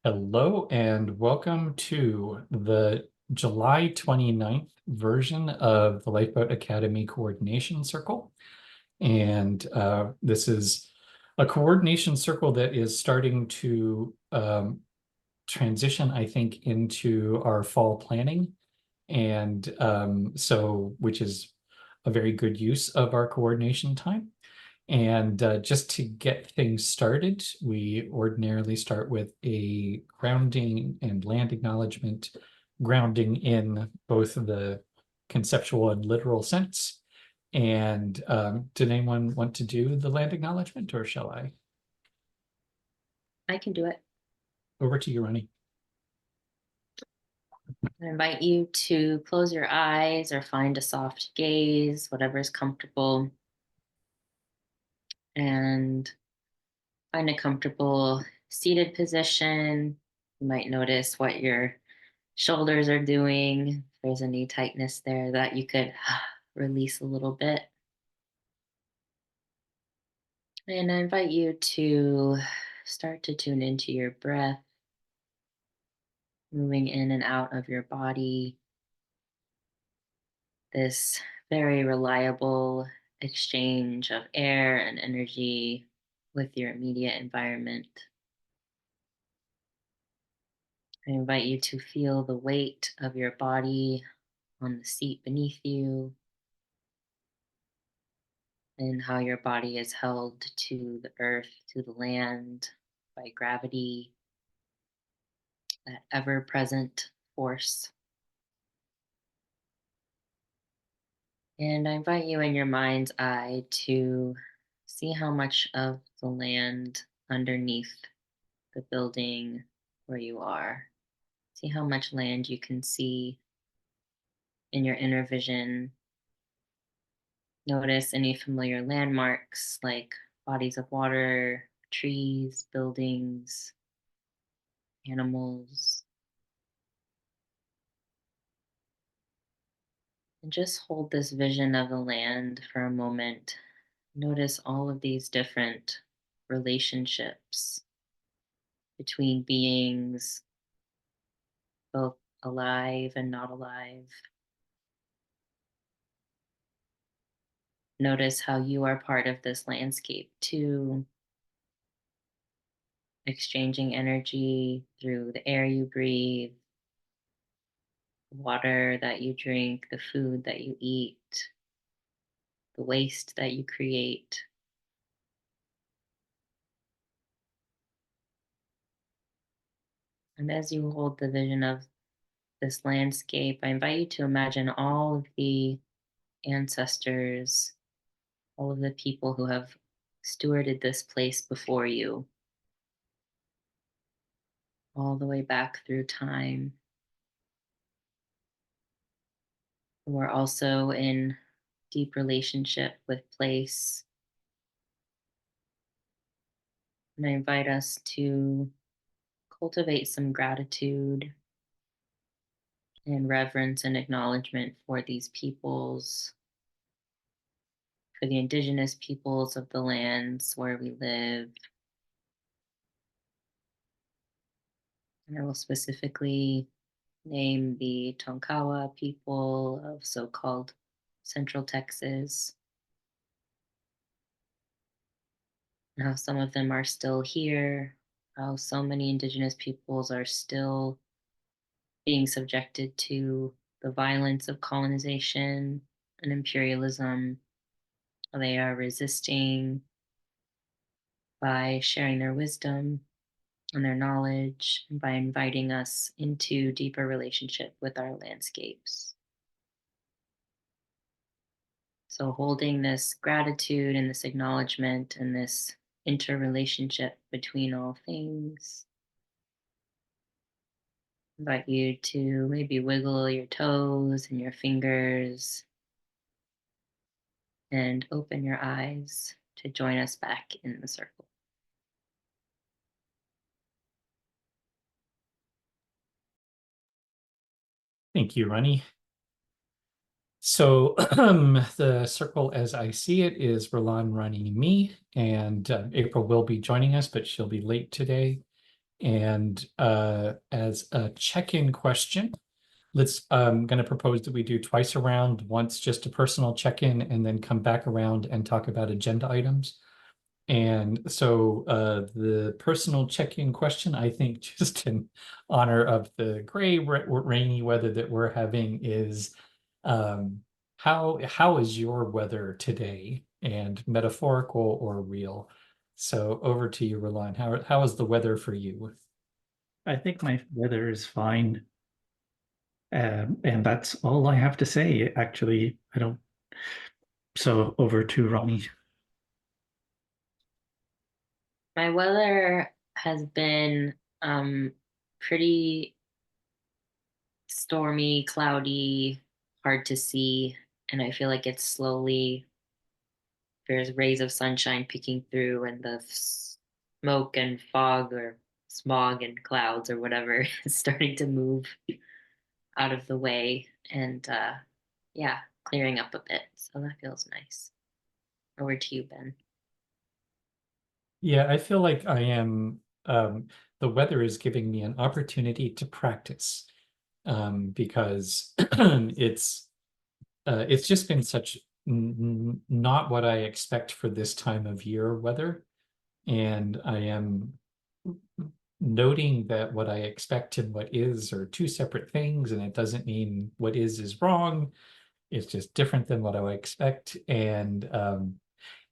Hello and welcome to the July 29th version of the Lifeboat Academy Coordination Circle. And this is a coordination circle that is starting to transition, I think, into our fall planning. And which is a very good use of our coordination time. And just to get things started, we ordinarily start with a grounding and land acknowledgement, grounding in both the conceptual and literal sense. And did anyone want to do the land acknowledgement, or shall I? I can do it. Over to you, Ronnie. I invite you to close your eyes or find a soft gaze, whatever is comfortable, and find a comfortable seated position. You might notice what your shoulders are doing. If there's any tightness there that you could release a little bit. And I invite you to start to tune into your breath, moving in and out of your body. This very reliable exchange of air and energy with your immediate environment. I invite you to feel the weight of your body on the seat beneath you and how your body is held to the earth, to the land by gravity, that ever present force. And I invite you in your mind's eye to see how much of the land underneath the building where you are. See how much land you can see in your inner vision. Notice any familiar landmarks like bodies of water, trees, buildings, animals. And just hold this vision of the land for a moment. Notice all of these different relationships between beings, both alive and not alive. Notice how you are part of this landscape too, exchanging energy through the air you breathe, the water that you drink, the food that you eat, the waste that you create. And as you hold the vision of this landscape, I invite you to imagine all of the ancestors, all of the people who have stewarded this place before you, all the way back through time. We're also in deep relationship with place. And I invite us to cultivate some gratitude and reverence and acknowledgement for these peoples, for the indigenous peoples of the lands where we live. And I will specifically name the Tonkawa people of so called Central Texas, and how some of them are still here, how so many indigenous peoples are still being subjected to the violence of colonization and imperialism. They are resisting by sharing their wisdom and their knowledge, and by inviting us into deeper relationship with our landscapes. So, holding this gratitude and this acknowledgement and this interrelationship between all things, invite you to maybe wiggle your toes and your fingers and open your eyes to join us back in the circle. Thank you, Ronnie. So the circle as I see it is Roland, Ronnie, me, and April will be joining us, but she'll be late today. And as a check-in question, I'm going to propose that we do twice around, once just a personal check-in, and then come back around and talk about agenda items. And so the personal check-in question, I think, just in honor of the gray, rainy weather that we're having, is how is your weather today, and metaphorical or real? So over to you, Roland. How is the weather for you? I think my weather is fine. And that's all I have to say, actually. I don't. So over to Ronnie. My weather has been pretty stormy, cloudy, hard to see, and I feel like it's slowly there's rays of sunshine peeking through, and the smoke and fog or smog and clouds or whatever is starting to move out of the way, and yeah, clearing up a bit. So that feels nice. Over to you, Ben. Yeah, I feel like I am, the weather is giving me an opportunity to practice, because it's just been such not what I expect for this time of year weather. And I am noting that what I expect and what is are two separate things, and it doesn't mean what is wrong. It's just different than what I expect. And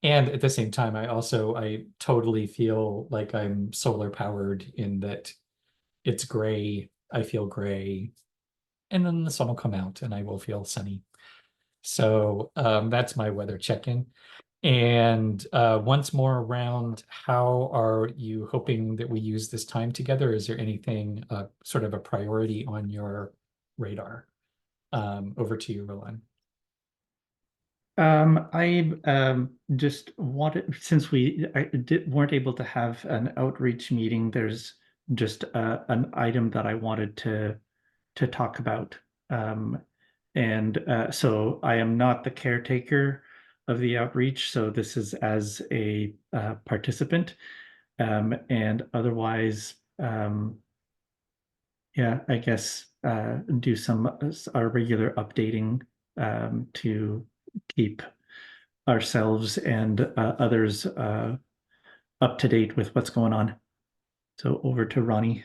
at the same time, I totally feel like I'm solar powered, in that it's gray, I feel gray, and then the sun will come out and I will feel sunny. So that's my weather check-in. And once more around, how are you hoping that we use this time together? Is there anything sort of a priority on your radar? Over to you, Roland. I just wanted, since weren't able to have an outreach meeting, there's just an item that I wanted to talk about. And so I am not the caretaker of the outreach, so this is as a participant. And otherwise, yeah, I guess do some our regular updating to keep ourselves and others up to date with what's going on. So over to Ronnie.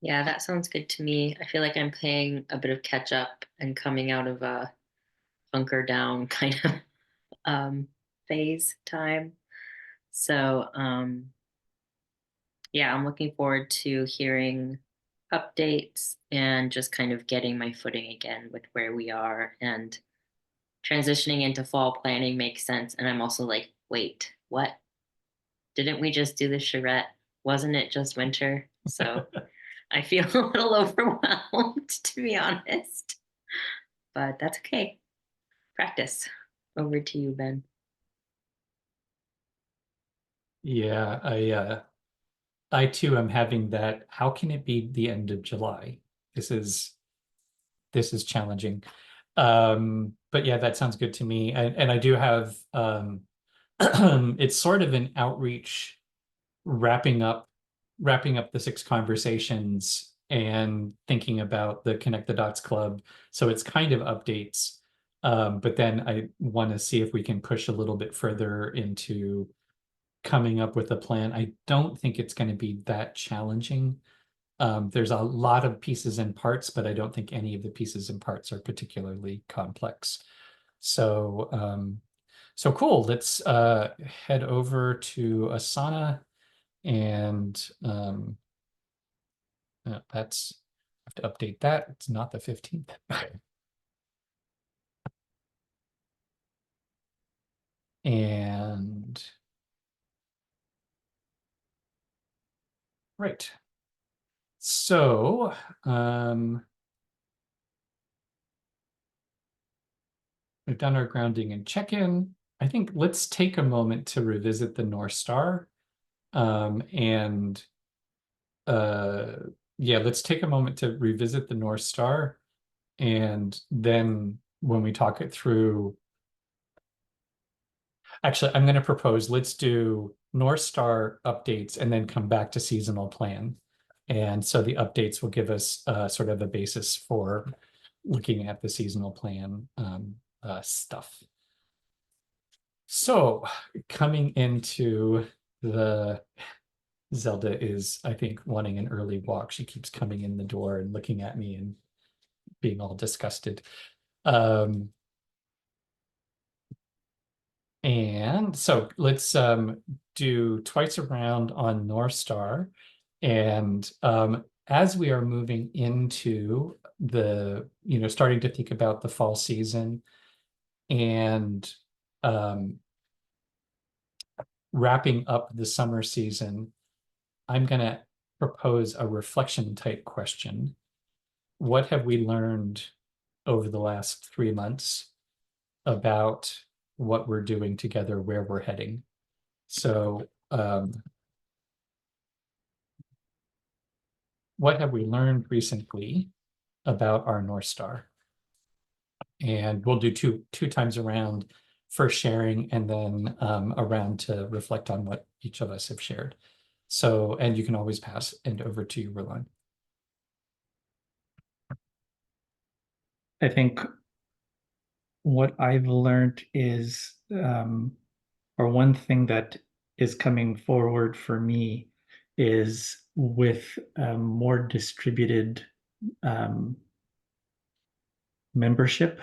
Yeah, that sounds good to me. I feel like I'm playing a bit of catch up and coming out of a hunker down kind of phase time. So yeah, I'm looking forward to hearing updates and just kind of getting my footing again with where we are, and transitioning into fall planning makes sense. And I'm also like, wait, what? Didn't we just do the charrette? Wasn't it just winter? So I feel a little overwhelmed, to be honest, but that's okay. Practice. Over to you, Ben. Yeah, I too am having that. How can it be the end of July? This is challenging. But yeah, that sounds good to me. And I do have it's sort of an outreach, wrapping up the 6 conversations and thinking about the Connect the Dots Club. So it's kind of updates. But then I want to see if we can push a little bit further into coming up with a plan. I don't think it's going to be that challenging. There's a lot of pieces and parts, but I don't think any of the pieces and parts are particularly complex. So so cool. Let's head over to Asana, and that's, I have to update that. It's not the 15th. And right. So we've done our grounding and check-in. I think let's take a moment to revisit the North Star. And yeah, let's take a moment to revisit the North Star. And then when we talk it through, actually, I'm going to propose, let's do North Star updates and then come back to seasonal plan. And so the updates will give us sort of a basis for looking at the seasonal plan stuff. So coming into the Zelda is, I think, wanting an early walk. She keeps coming in the door and looking at me and being all disgusted. And so let's do twice around on North Star. And as we are moving into the, starting to think about the fall season and wrapping up the summer season, I'm going to propose a reflection type question. What have we learned over the last 3 months about what we're doing together, where we're heading? So what have we learned recently about our North Star? And we'll do two times around for sharing, and then around to reflect on what each of us have shared. So, and you can always pass it over to you, Roland. I think what I've learned is, or one thing that is coming forward for me is with more distributed membership,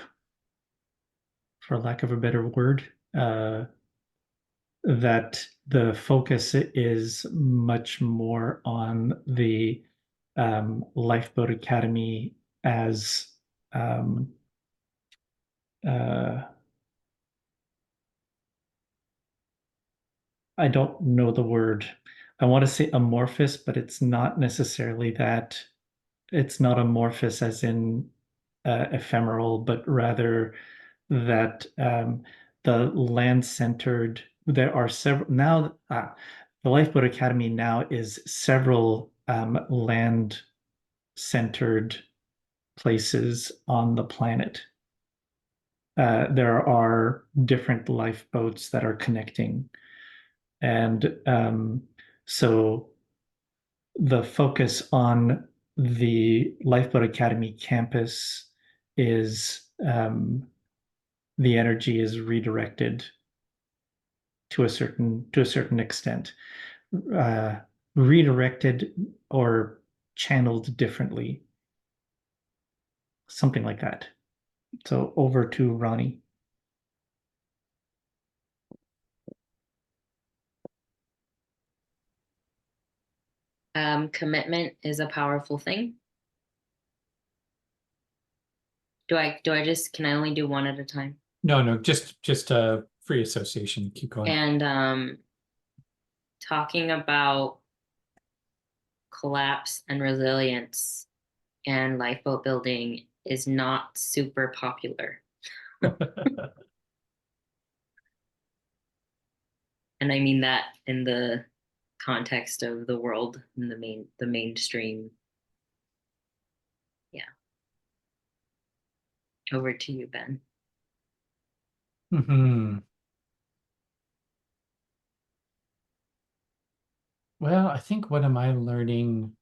for lack of a better word, that the focus is much more on the Lifeboat Academy as I don't know the word. I want to say amorphous, but it's not necessarily that. It's not amorphous as in ephemeral, but rather that the land-centered, there are several, now the Lifeboat Academy now is several land-centered places on the planet. There are different lifeboats that are connecting. And so the focus on the Lifeboat Academy campus is the energy is redirected to a certain extent, redirected or channeled differently, something like that. So over to Ronnie. Commitment is a powerful thing. Can I only do one at a time? No, just free association. Keep going. And talking about collapse and resilience and lifeboat building is not super popular. And I mean that in the context of the world and the mainstream. Yeah. Over to you, Ben. Well, I think, what am I learning?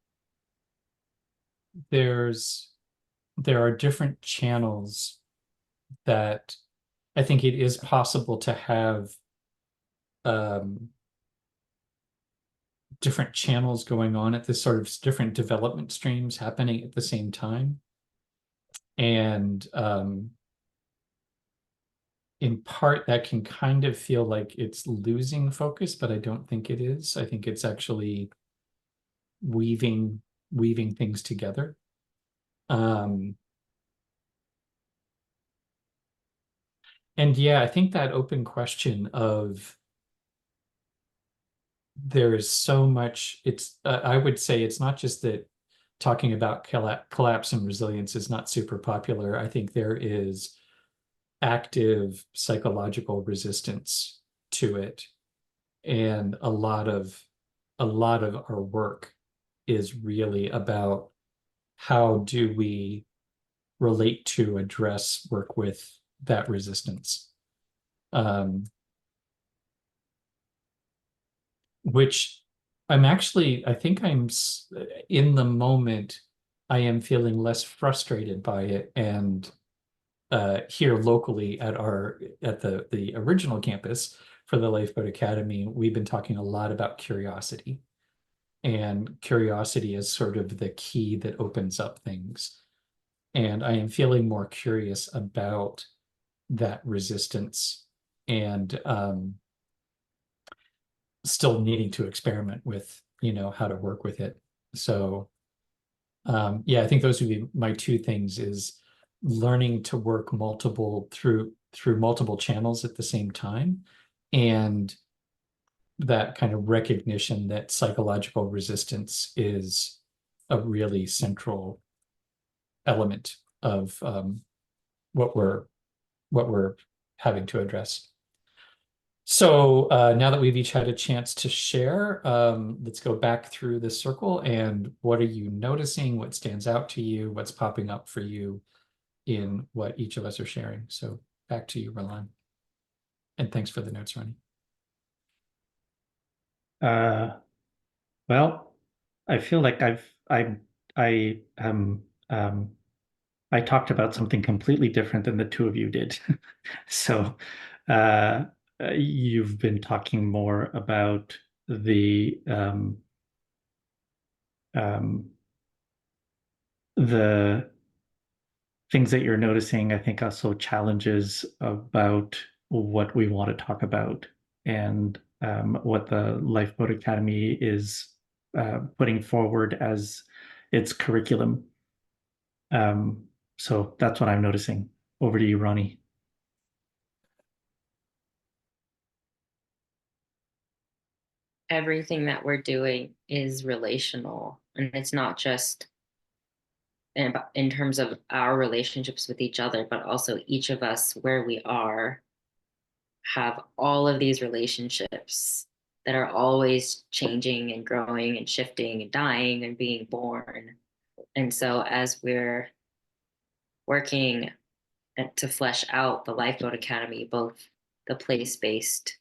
There are different channels that I think it is possible to have different channels going on at this sort of different development streams happening at the same time. And in part, that can kind of feel like it's losing focus, but I don't think it is. I think it's actually weaving things together. And yeah, I think that open question of there is so much, I would say it's not just that talking about collapse and resilience is not super popular. I think there is active psychological resistance to it. And a lot of our work is really about how do we relate to, address, work with that resistance. which I think in the moment, I am feeling less frustrated by it. And here locally at the original campus for the Lifeboat Academy, we've been talking a lot about curiosity. And curiosity is sort of the key that opens up things. And I am feeling more curious about that resistance and still needing to experiment with, how to work with it. So yeah, I think those would be my two things: is learning to work through multiple channels at the same time, and that kind of recognition that psychological resistance is a really central element of what we're having to address. So now that we've each had a chance to share, let's go back through the circle. And what are you noticing? What stands out to you? What's popping up for you in what each of us are sharing? So back to you, Roland. And thanks for the notes, Ronnie. Well, I feel like I talked about something completely different than the two of you did. So, uh, you've been talking more about the things that you're noticing. I think also challenges about what we want to talk about, and what the Lifeboat Academy is putting forward as its curriculum. So that's what I'm noticing. Over to you, Ronnie. Everything that we're doing is relational, and it's not just in terms of our relationships with each other, but also each of us where we are have all of these relationships that are always changing and growing and shifting and dying and being born. And so as we're working to flesh out the Lifeboat Academy, both the place-based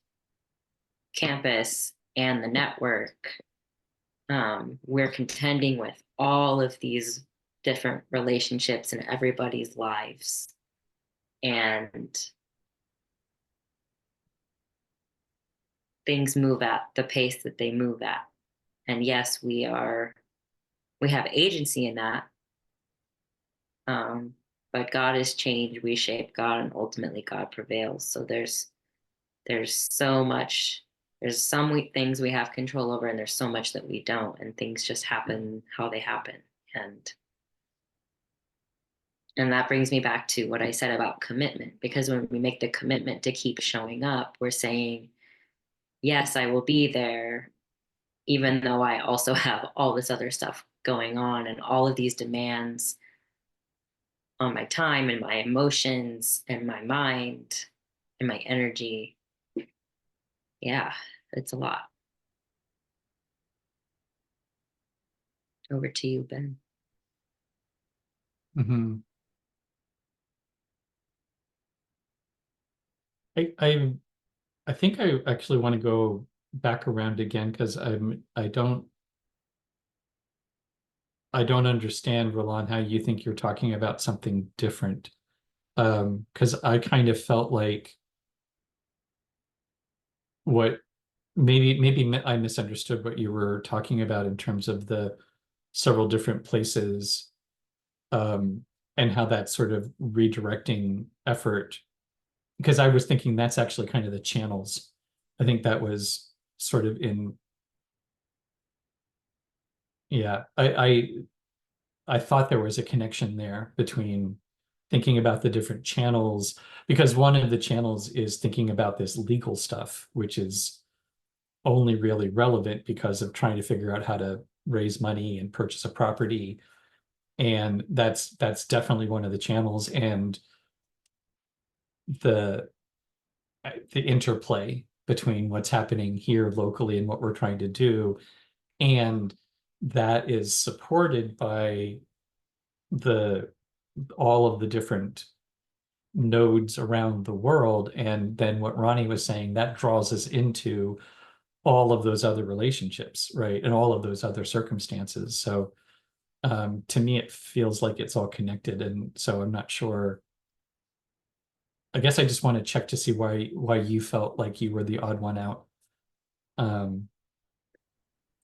campus and the network, we're contending with all of these different relationships in everybody's lives. And things move at the pace that they move at. And yes, we have agency in that. But God is change, we shape God, and ultimately God prevails. So there's so much, there's some things we have control over, and there's so much that we don't, and things just happen how they happen. And that brings me back to what I said about commitment, because when we make the commitment to keep showing up, we're saying, yes, I will be there, even though I also have all this other stuff going on and all of these demands on my time and my emotions and my mind and my energy. Yeah, it's a lot. Over to you, Ben. Mm-hmm. I think I actually want to go back around again, because I don't understand, Roland, how you think you're talking about something different. Because I kind of felt like maybe I misunderstood what you were talking about in terms of the several different places, and how that's sort of redirecting effort. Because I was thinking that's actually kind of the channels. I think that was sort of yeah, I thought there was a connection there between thinking about the different channels, because one of the channels is thinking about this legal stuff, which is only really relevant because of trying to figure out how to raise money and purchase a property. And that's definitely one of the channels, and the interplay between what's happening here locally and what we're trying to do. And that is supported by all of the different nodes around the world. And then what Ronnie was saying, that draws us into all of those other relationships, right? And all of those other circumstances. So to me, it feels like it's all connected. And so I'm not sure. I guess I just want to check to see why you felt like you were the odd one out.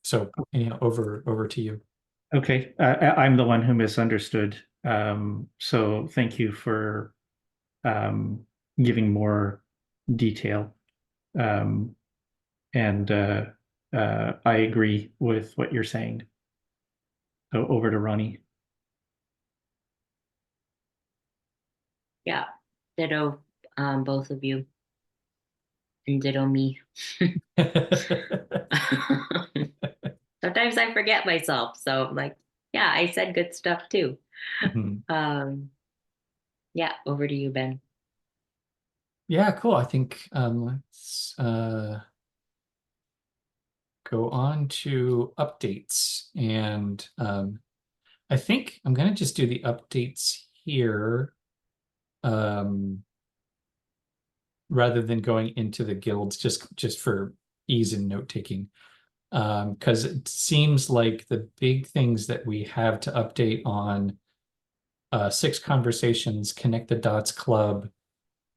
So anyhow, over to you. Okay, I'm the one who misunderstood. So thank you for giving more detail. And I agree with what you're saying. So over to Ronnie. Yeah, ditto, both of you, and ditto me. Sometimes I forget myself, so I'm like, yeah, I said good stuff too. Mhm. Yeah, over to you, Ben. Yeah, cool. I think let's go on to updates. And I think I'm going to just do the updates here rather than going into the guilds, just for ease in note taking. Because it seems like the big things that we have to update on Six Conversations, Connect the Dots Club,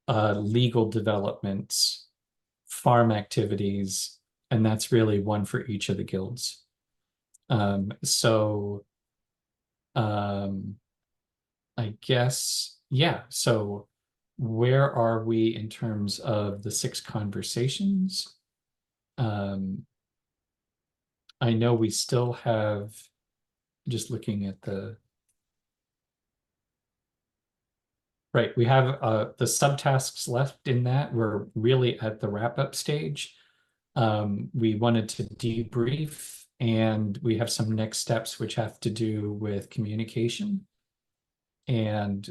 legal developments, farm activities, and that's really one for each of the guilds. So I guess, yeah. So where are we in terms of the Six Conversations? I know we still have, just looking at the, right, we have the subtasks left in that. We're really at the wrap-up stage. We wanted to debrief, and we have some next steps which have to do with communication. And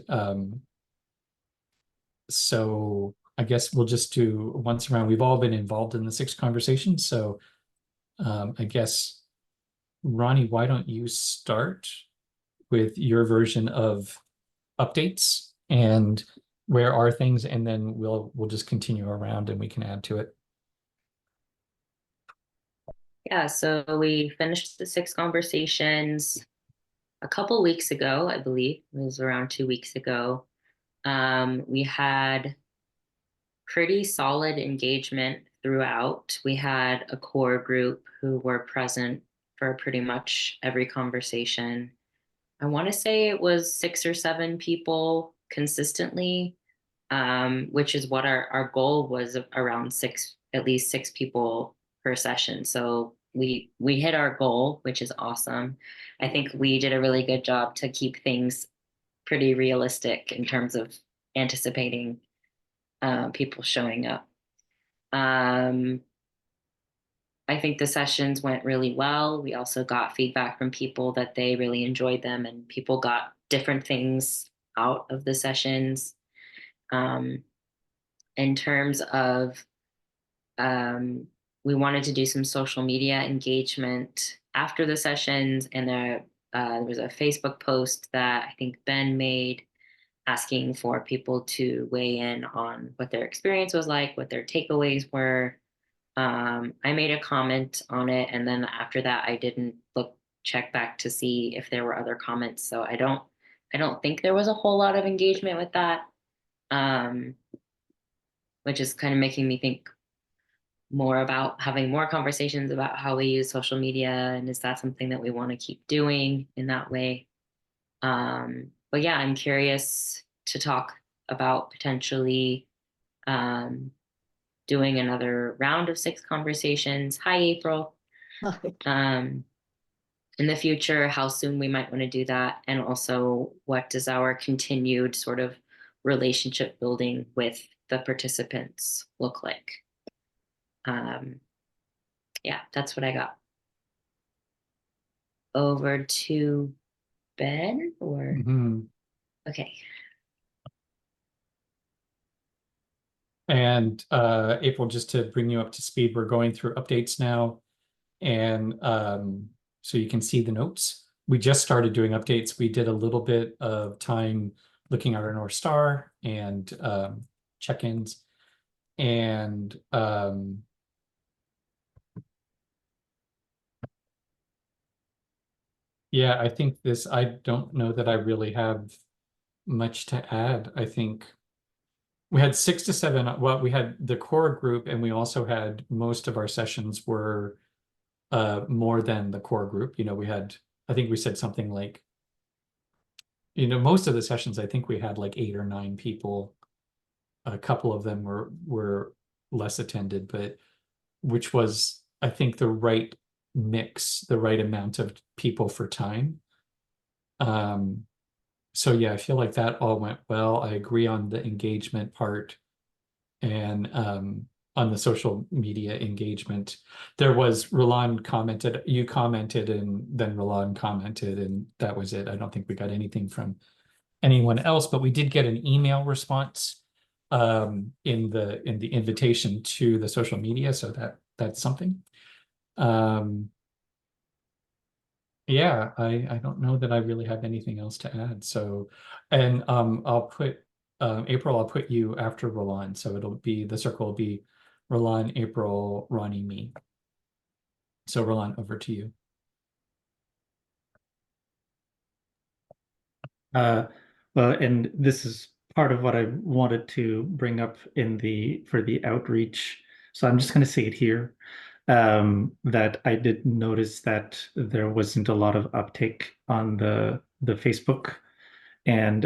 so I guess we'll just do once around. We've all been involved in the Six Conversations. So I guess, Ronnie, why don't you start with your version of updates and where are things, and then we'll just continue around and we can add to it. Yeah, so we finished the Six Conversations a couple weeks ago, I believe. It was around 2 weeks ago. We had pretty solid engagement throughout. We had a core group who were present for pretty much every conversation. I want to say it was 6 or 7 people consistently, which is what our goal was, around six, at least 6 people per session. So we hit our goal, which is awesome. I think we did a really good job to keep things pretty realistic in terms of anticipating people showing up. Um, I think the sessions went really well. We also got feedback from people that they really enjoyed them, and people got different things out of the sessions. Um, in terms of, we wanted to do some social media engagement after the sessions, and there was a Facebook post that I think Ben made asking for people to weigh in on what their experience was like, what their takeaways were. I made a comment on it, and then after that, I didn't check back to see if there were other comments. So I don't think there was a whole lot of engagement with that, um, which is kind of making me think more about having more conversations about how we use social media, and is that something that we want to keep doing in that way. But yeah, I'm curious to talk about potentially um, doing another round of Six Conversations. Hi, April. Um, in the future, how soon we might want to do that, and also what does our continued sort of relationship building with the participants look like. Yeah, that's what I got. Over to Ben, or Mhm. okay. And April, just to bring you up to speed, we're going through updates now. And so you can see the notes. We just started doing updates. We did a little bit of time looking at our North Star and check-ins. And Yeah, I think this, I don't know that I really have much to add. I think we had 6 to 7, well, we had the core group and we also had most of our sessions were more than the core group. You know, we had, I think we said something like, you know, most of the sessions, I think we had like 8 or 9 people. A couple of them were less attended, but which was, I think, the right mix, the right amount of people for time. So yeah, I feel like that all went well. I agree on the engagement part and on the social media engagement. There was Roland commented, you commented, and then Roland commented, and that was it. I don't think we got anything from anyone else, but we did get an email response in the invitation to the social media, so that's something. Yeah, I don't know that I really have anything else to add. So, and I'll put April, I'll put you after Roland. So it'll be, the circle will be Roland, April, Ronnie, me. So Roland, over to you. Well, and this is part of what I wanted to bring up in for the outreach. So I'm just going to say it here, that I did notice that there wasn't a lot of uptake on the Facebook, and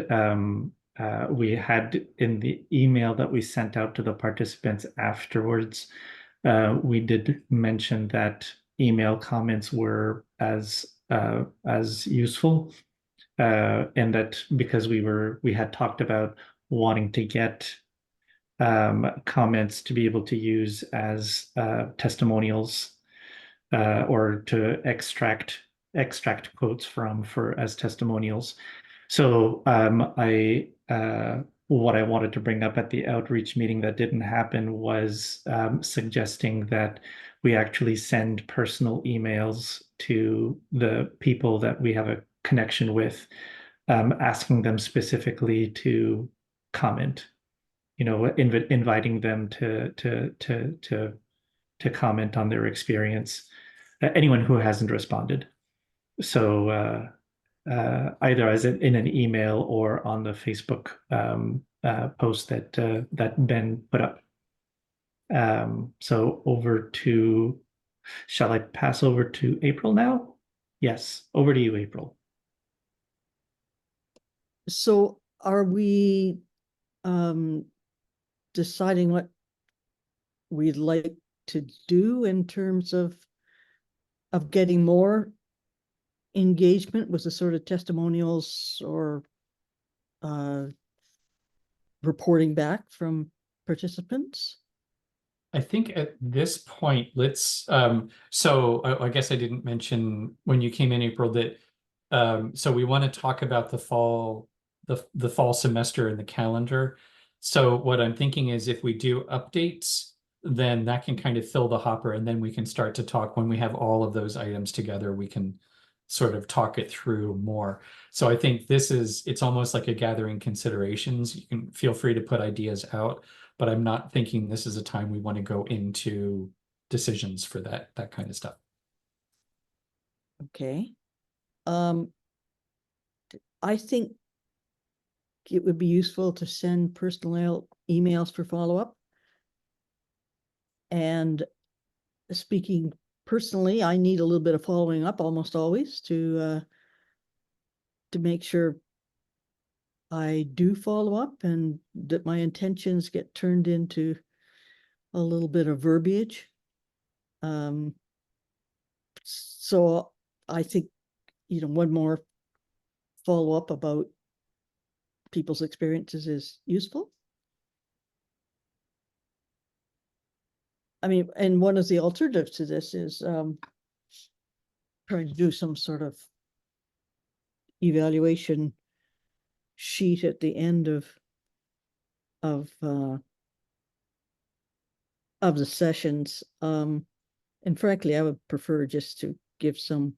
we had in the email that we sent out to the participants afterwards, we did mention that email comments were as useful, and that because we had talked about wanting to get comments to be able to use as testimonials, or to extract quotes from for as testimonials. So what I wanted to bring up at the outreach meeting that didn't happen was suggesting that we actually send personal emails to the people that we have a connection with, asking them specifically to comment. You know, inviting them to comment on their experience. Anyone who hasn't responded. So either as in an email or on the Facebook post that Ben put up. So shall I pass over to April now? Yes, over to you, April. So are we deciding what we'd like to do in terms of getting more engagement with the sort of testimonials or reporting back from participants? I think at this point, let's so I guess I didn't mention when you came in, April, that so we want to talk about the fall semester and the calendar. So what I'm thinking is if we do updates, then that can kind of fill the hopper, and then we can start to talk when we have all of those items together, we can sort of talk it through more. So I think it's almost like a gathering considerations. You can feel free to put ideas out, but I'm not thinking this is a time we want to go into decisions for that kind of stuff. Okay. I think it would be useful to send personal emails for follow-up. And speaking personally, I need a little bit of following up almost always to make sure I do follow up and that my intentions get turned into a little bit of verbiage. So I think, one more follow-up about people's experiences is useful. I mean, and one of the alternatives to this is trying to do some sort of evaluation sheet at the end of the sessions. And frankly, I would prefer just to give some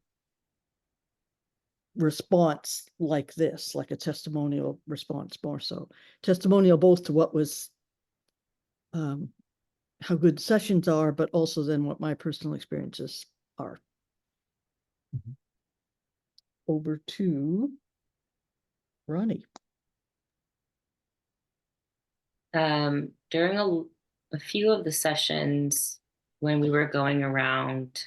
response like this, like a testimonial response, more so testimonial both to what was how good sessions are, but also then what my personal experiences are. over to Ronnie. During a few of the sessions when we were going around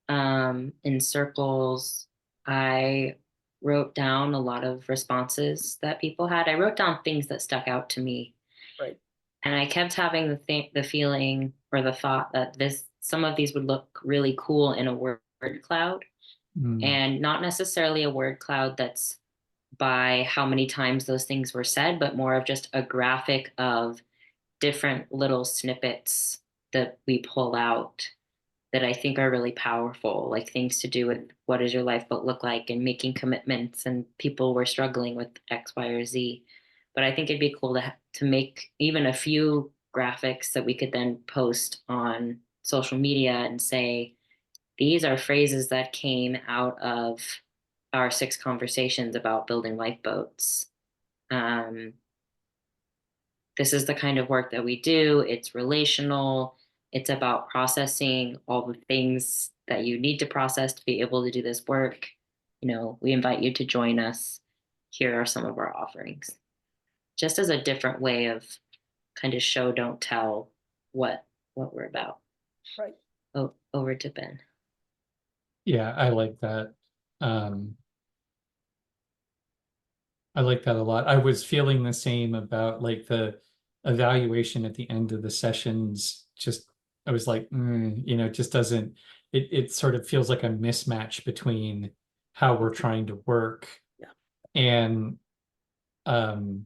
in circles, I wrote down a lot of responses that people had. I wrote down things that stuck out to me. Right. And I kept having the feeling or the thought that some of these would look really cool in a word cloud, Mm, and not necessarily a word cloud that's by how many times those things were said, but more of just a graphic of different little snippets that we pull out that I think are really powerful, like things to do with what does your lifeboat look like and making commitments, and people were struggling with X, Y, or Z. But I think it'd be cool to make even a few graphics that we could then post on social media and say, these are phrases that came out of our 6 conversations about building lifeboats. Um, this is the kind of work that we do. It's relational. It's about processing all the things that you need to process to be able to do this work. We invite you to join us. Here are some of our offerings. Just as a different way of kind of show, don't tell what we're about. Right. Oh, over to Ben. yeah, I like that. I like that a lot. I was feeling the same about like the evaluation at the end of the sessions. Just I was like, it just doesn't. It sort of feels like a mismatch between how we're trying to work, Yeah. and and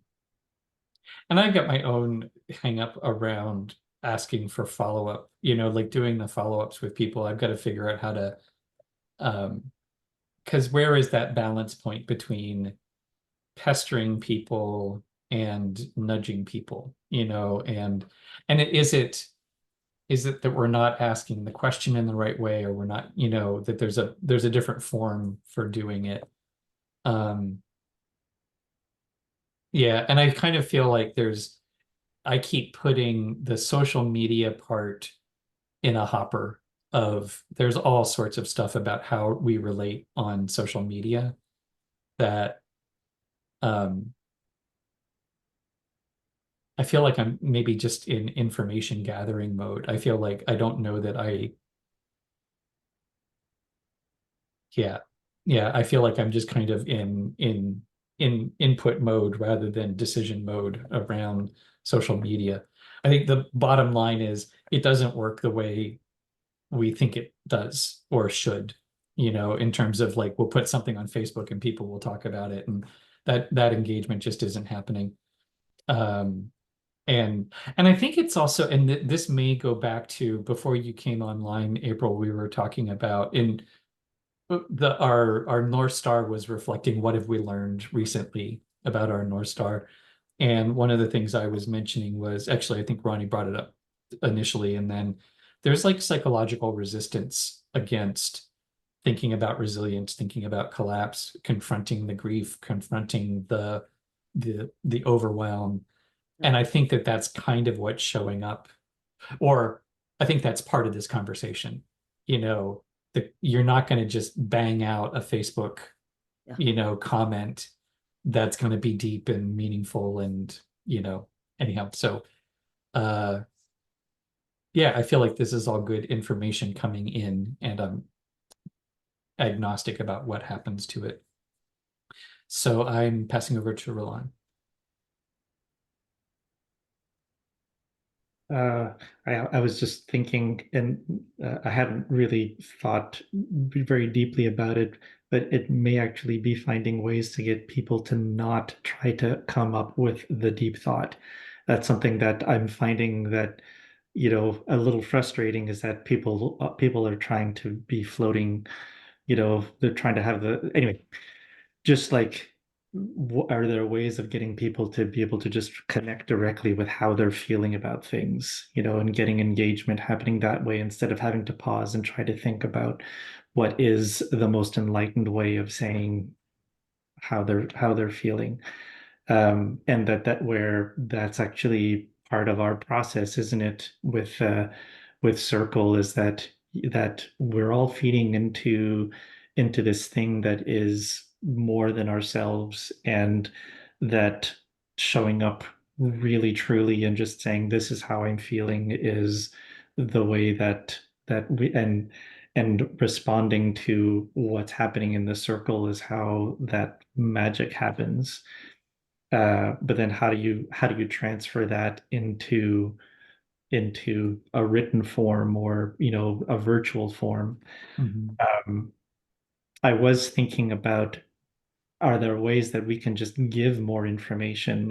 I've got my own hang up around asking for follow-up. Like doing the follow-ups with people. I've got to figure out how to, because where is that balance point between pestering people and nudging people, and is it that we're not asking the question in the right way, or we're not, that there's a different form for doing it. Yeah, and I kind of feel like I keep putting the social media part in a hopper of there's all sorts of stuff about how we relate on social media that I feel like I'm maybe just in information gathering mode. I feel like I don't know that yeah, I feel like I'm just kind of in input mode rather than decision mode around social media. I think the bottom line is it doesn't work the way we think it does or should, in terms of like we'll put something on Facebook and people will talk about it, and that engagement just isn't happening. Um, and I think it's also, and this may go back to before you came online, April, we were talking about in our North Star was reflecting what have we learned recently about our North Star. And one of the things I was mentioning was actually, I think Ronnie brought it up initially, and then there's like psychological resistance against thinking about resilience, thinking about collapse, confronting the grief, confronting the overwhelm. And I think that that's kind of what's showing up, or I think that's part of this conversation. You're not going to just bang out a Facebook, comment that's going to be deep and meaningful, and anyhow. So, yeah, I feel like this is all good information coming in, and I'm agnostic about what happens to it. So I'm passing over to Roland. I was just thinking, and I hadn't really thought very deeply about it, but it may actually be finding ways to get people to not try to come up with the deep thought. That's something that I'm finding that, a little frustrating, is that people are trying to be floating, they're trying to have anyway, just like, are there ways of getting people to be able to just connect directly with how they're feeling about things, and getting engagement happening that way, instead of having to pause and try to think about what is the most enlightened way of saying how they're feeling. And that's actually part of our process, isn't it, with Circle, is that we're all feeding into into this thing that is more than ourselves, and that showing up really truly and just saying this is how I'm feeling is the way that we and responding to what's happening in the circle is how that magic happens. But then how do you transfer that into a written form, or a virtual form? Mhm. I was thinking about, are there ways that we can just give more information,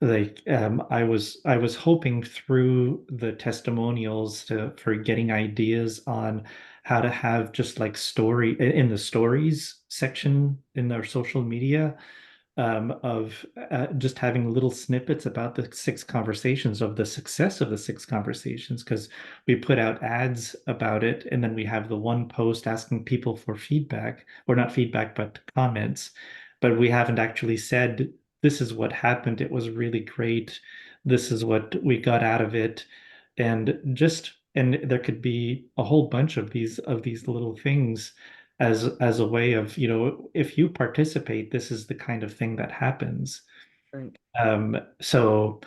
I was hoping through the testimonials for getting ideas on how to have just like story in the stories section in our social media, of just having little snippets about the six conversations, of the success of the six conversations, because we put out ads about it, and then we have the one post asking people for feedback, or not feedback, but comments. But we haven't actually said, this is what happened. It was really great. This is what we got out of it. And there could be a whole bunch of these little things as a way of, if you participate, this is the kind of thing that happens. Right. So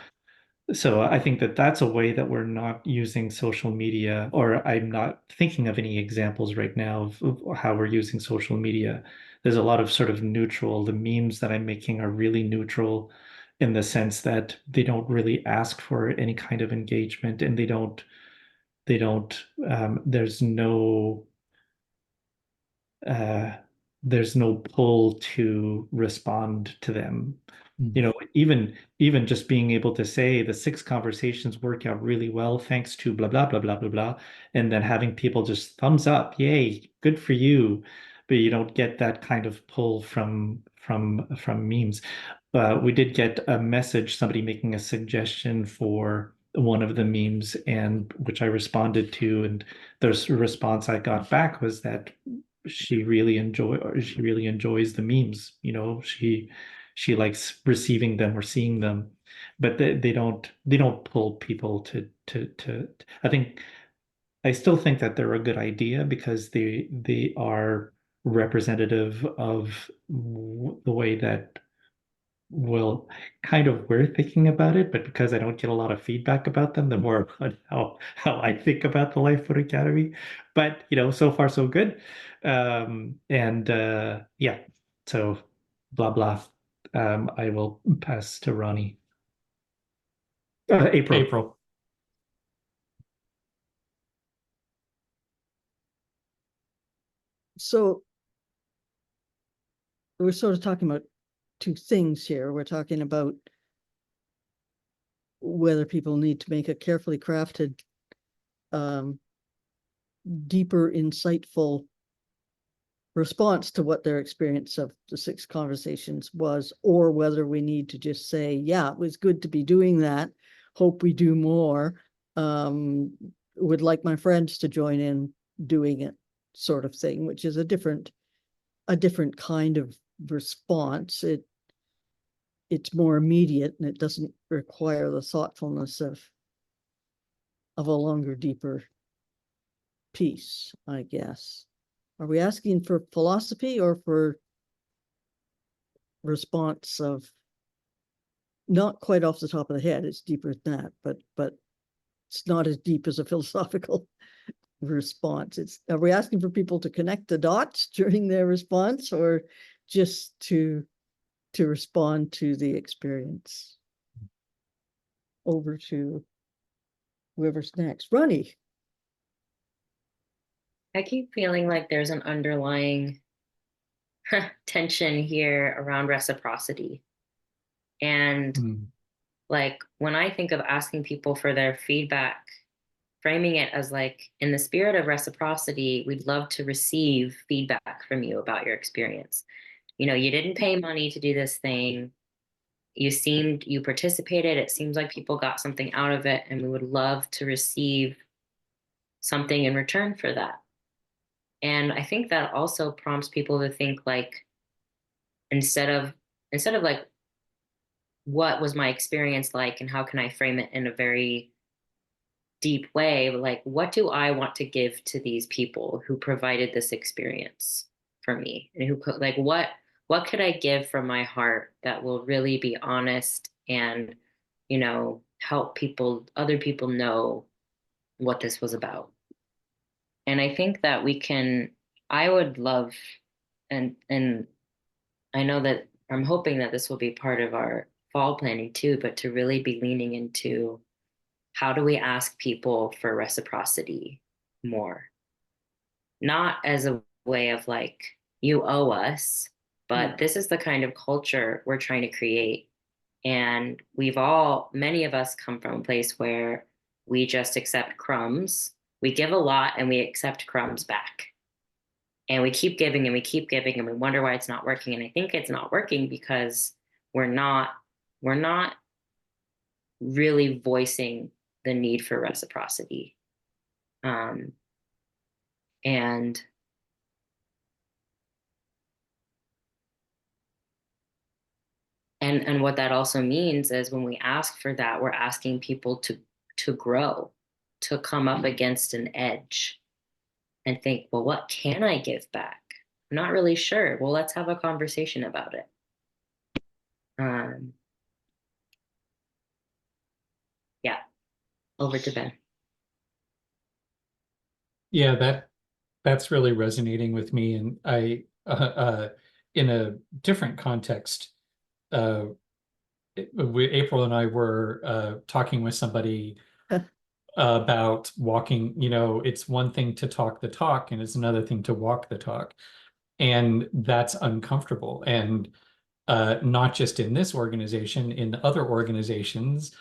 I think that that's a way that we're not using social media, or I'm not thinking of any examples right now of how we're using social media. There's a lot of sort of neutral. The memes that I'm making are really neutral, in the sense that they don't really ask for any kind of engagement, and they don't uh, there's no pull to respond to them. Even just being able to say the six conversations work out really well thanks to blah blah blah blah blah blah, and then having people just thumbs up, yay, good for you. But you don't get that kind of pull from memes. We did get a message, somebody making a suggestion for one of the memes, and which I responded to, and the response I got back was that she really enjoys the memes. She likes receiving them or seeing them, but they don't pull people to. I still think that they're a good idea, because they are representative of the way that, well, kind of we're thinking about it, but because I don't get a lot of feedback about them, the more about how I think about the Lifeboat Academy. But so far so good. And yeah, so blah blah. I will pass to Ronnie. April. April. So we're sort of talking about two things here. We're talking about whether people need to make a carefully crafted, deeper, insightful response to what their experience of the six conversations was, or whether we need to just say, yeah, it was good to be doing that. Hope we do more. Would like my friends to join in doing it, sort of thing, which is a different kind of response. It's more immediate, and it doesn't require the thoughtfulness of a longer, deeper piece, I guess. Are we asking for philosophy or for response of, not quite off the top of the head, it's deeper than that, but it's not as deep as a philosophical response. Are we asking for people to connect the dots during their response, or just to respond to the experience? Over to whoever's next. Ronnie. I keep feeling like there's an underlying tension here around reciprocity. And Mm. like when I think of asking people for their feedback, framing it as like, in the spirit of reciprocity, we'd love to receive feedback from you about your experience. You didn't pay money to do this thing. You participated. It seems like people got something out of it, and we would love to receive something in return for that. And I think that also prompts people to think like, instead of like, what was my experience like and how can I frame it in a very deep way, like, what do I want to give to these people who provided this experience? for me, and who could, like, what could I give from my heart that will really be honest and, help other people know what this was about. And I think that I would love, and I know that I'm hoping that this will be part of our fall planning too, but to really be leaning into how do we ask people for reciprocity more? Not as a way of like, you owe us, but Yeah. this is the kind of culture we're trying to create. And many of us come from a place where we just accept crumbs. We give a lot and we accept crumbs back. And we keep giving and we keep giving and we wonder why it's not working. And I think it's not working because we're not really voicing the need for reciprocity. And and what that also means is when we ask for that, we're asking people to grow, to come up against an edge and think, well, what can I give back? I'm not really sure. Well, let's have a conversation about it. Yeah, over to Ben. Yeah, that's really resonating with me. And I, in a different context, April and I were talking with somebody about walking. It's one thing to talk the talk, and it's another thing to walk the talk. And that's uncomfortable. And not just in this organization, in other organizations,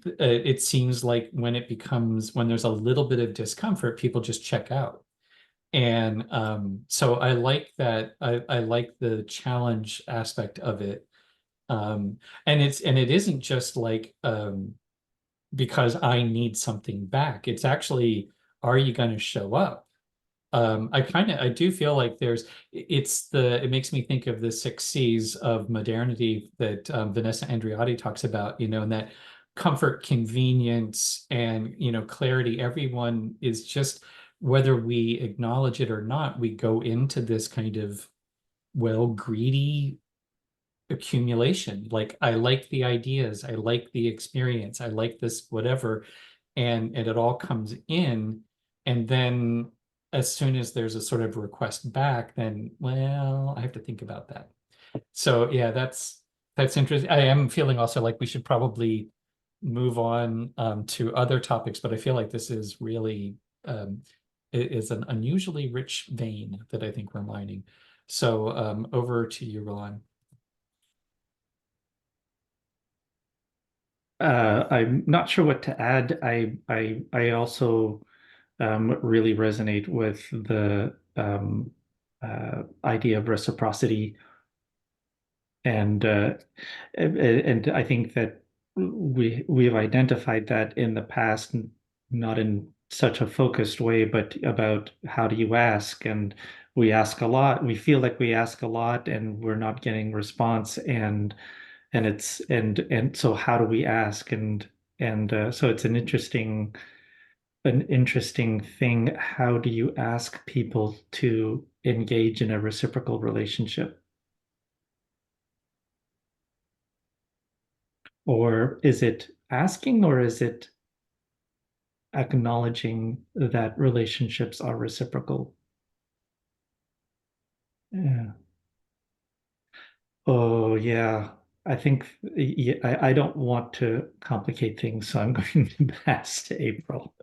it seems like when there's a little bit of discomfort, people just check out. And so I like that. I like the challenge aspect of it. And it isn't just like because I need something back. It's actually, are you going to show up? I do feel like it makes me think of the 6 C's of modernity that Vanessa Andreotti talks about, and that comfort, convenience, and, clarity. Everyone is just, whether we acknowledge it or not, we go into this kind of, greedy accumulation. Like, I like the ideas, I like the experience, I like this, whatever. And it all comes in. And then as soon as there's a sort of request back, then, well, I have to think about that. So yeah, that's interesting. I am feeling also like we should probably move on to other topics, but I feel like this is really it is an unusually rich vein that I think we're mining. So over to you, Roland. I'm not sure what to add. I also really resonate with the idea of reciprocity, and I think that we've identified that in the past, not in such a focused way, but about how do you ask, and we ask a lot. We feel like we ask a lot, and we're not getting response, and so how do we ask, and so it's an interesting thing. How do you ask people to engage in a reciprocal relationship? Or is it asking, or is it acknowledging that relationships are reciprocal? Yeah. Oh, yeah. I think yeah, I don't want to complicate things, so I'm going to pass to April.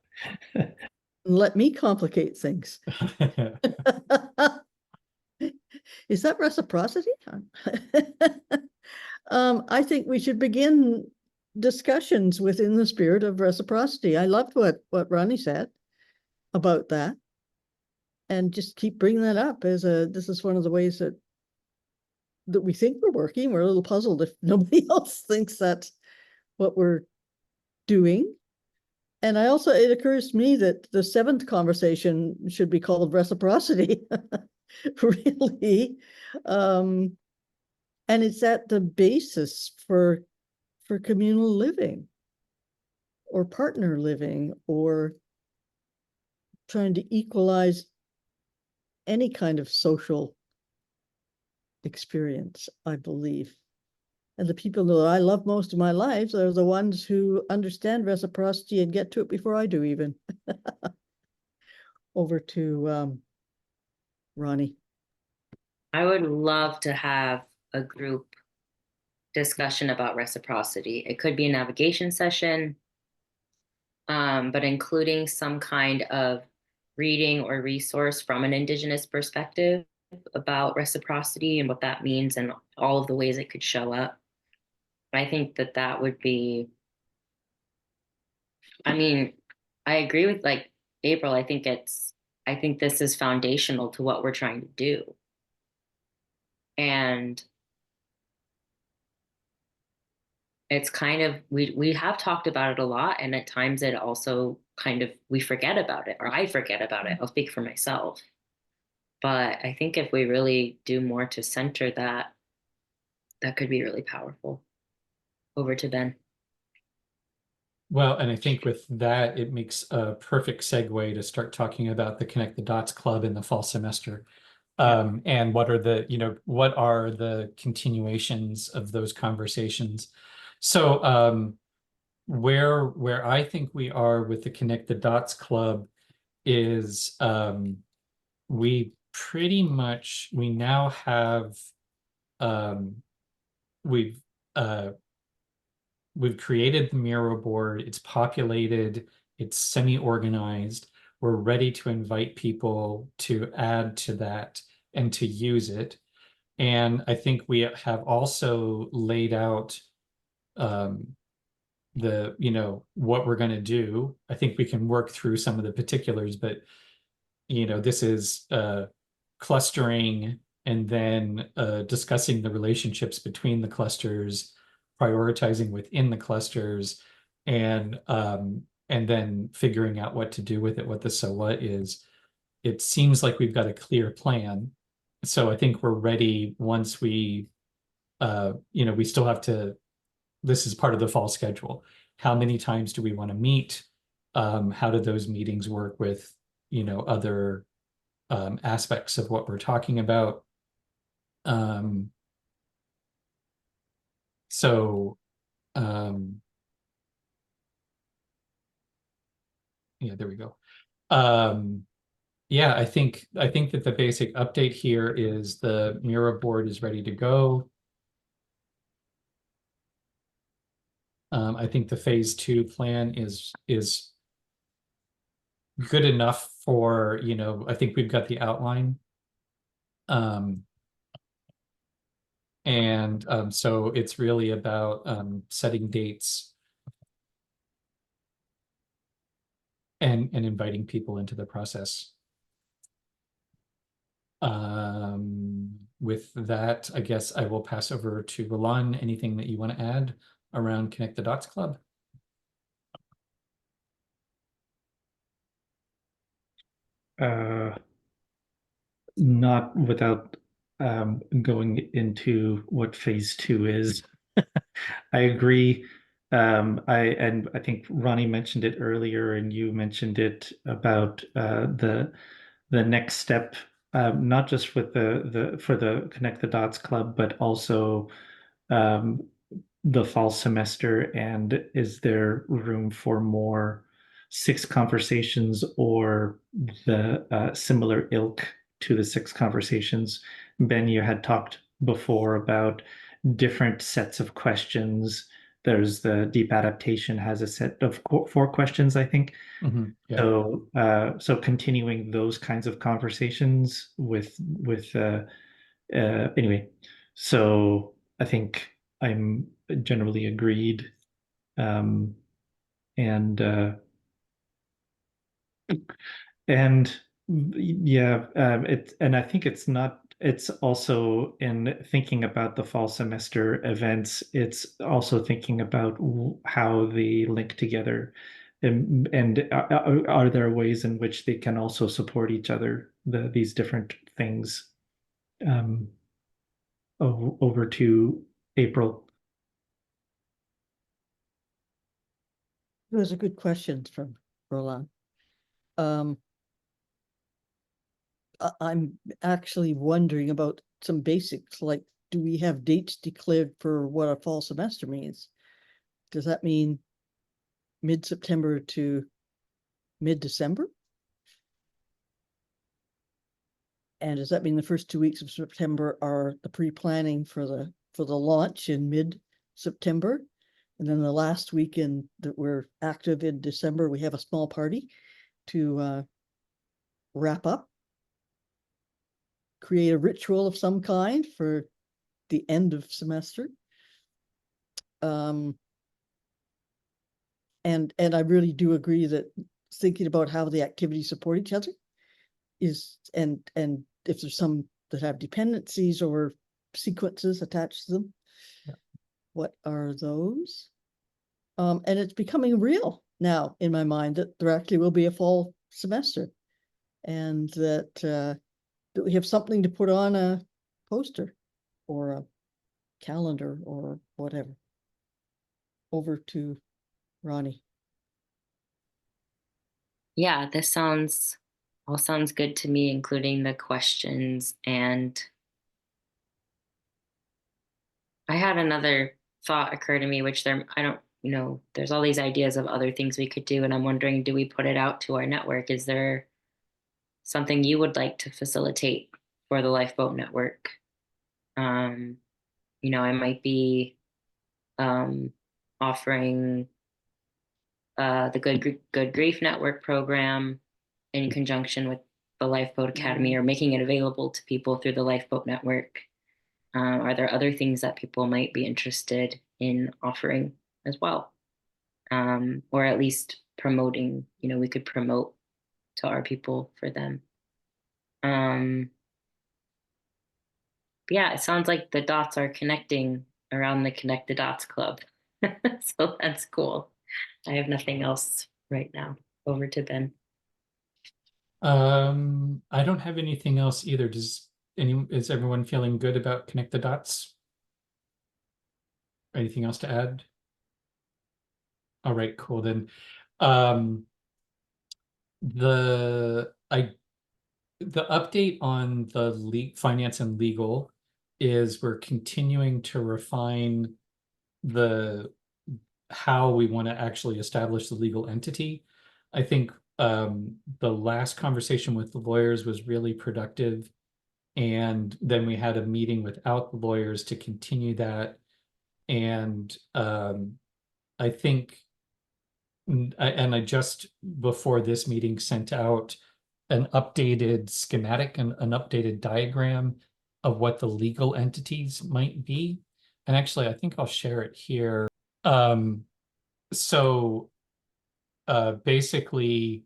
Let me complicate things. Is that reciprocity? I think we should begin discussions within the spirit of reciprocity. I loved what Ronnie said about that, and just keep bringing that up this is one of the ways that we think we're working. We're a little puzzled if nobody else thinks that's what we're doing. And it occurs to me that the 7th conversation should be called reciprocity, really. And it's at the basis for communal living or partner living, or trying to equalize any kind of social experience, I believe. And the people that I love most in my life are the ones who understand reciprocity and get to it before I do even. Over to Ronnie. I would love to have a group discussion about reciprocity. It could be a navigation session, but including some kind of reading or resource from an Indigenous perspective about reciprocity and what that means and all of the ways it could show up. I think that that would be, I mean, I agree with like April. I think this is foundational to what we're trying to do. And it's kind of, we have talked about it a lot, and at times it also kind of, we forget about it, or I forget about it. I'll speak for myself. But I think if we really do more to center that, that could be really powerful. Over to Ben. Well, and I think with that, it makes a perfect segue to start talking about the Connect the Dots Club in the fall semester. And what are the continuations of those conversations? So where I think we are with the Connect the Dots Club is we now have we've created the Miro board. It's populated, it's semi-organized. We're ready to invite people to add to that and to use it. And I think we have also laid out what we're going to do. I think we can work through some of the particulars, but this is clustering and then discussing the relationships between the clusters, prioritizing within the clusters, and then figuring out what to do with it, what the so what is. It seems like we've got a clear plan. So I think we're ready once we still have to, this is part of the fall schedule. How many times do we want to meet? How do those meetings work with, other aspects of what we're talking about? Yeah, there we go. Yeah, I think that the basic update here is the Miro board is ready to go. I think the phase 2 plan is good enough for, I think we've got the outline. So it's really about setting dates and inviting people into the process. With that, I guess I will pass over to Roland. Anything that you want to add around Connect the Dots Club? Not without going into what phase 2 is. I agree. I think Ronnie mentioned it earlier, and you mentioned it about the next step, not just with for the Connect the Dots Club, but also the fall semester. And is there room for more 6 conversations or the similar ilk to the 6 conversations? Ben, you had talked before about different sets of questions. There's the deep adaptation has a set of 4 questions, I think. Yeah. So continuing those kinds of conversations with anyway. So I think I'm generally agreed, and yeah, and I think it's not. It's also in thinking about the fall semester events. It's also thinking about how they link together, and are there ways in which they can also support each other? These different things. Over to April. Those are good questions from Roland. I'm actually wondering about some basics, like, do we have dates declared for what a fall semester means? Does that mean mid-September to mid-December? And does that mean the first 2 weeks of September are the pre-planning for the launch in mid-September? And then the last weekend that we're active in December, we have a small party to wrap up, create a ritual of some kind for the end of semester. And I really do agree that thinking about how the activities support each other is, and if there's some that have dependencies or sequences attached to them, Yeah. what are those? And it's becoming real now in my mind that there actually will be a fall semester, and that we have something to put on a poster or a calendar or whatever. Over to Ronnie. Yeah, this all sounds good to me, including the questions. And I had another thought occur to me, which I don't, there's all these ideas of other things we could do. And I'm wondering, do we put it out to our network? Is there something you would like to facilitate for the Lifeboat Network? I might be offering the Good Grief Network program in conjunction with the Lifeboat Academy, or making it available to people through the Lifeboat Network. Are there other things that people might be interested in offering as well? Or at least promoting, we could promote to our people for them. Yeah, it sounds like the dots are connecting around the Connect the Dots Club. So that's cool. I have nothing else right now. Over to Ben. I don't have anything else either. Is everyone feeling good about Connect the Dots? Anything else to add? All right, cool then. The update on the finance and legal is we're continuing to refine how we want to actually establish the legal entity. I think the last conversation with the lawyers was really productive. And then we had a meeting without the lawyers to continue that. And I think, I just before this meeting sent out an updated schematic and an updated diagram of what the legal entities might be. And actually, I think I'll share it here. So basically,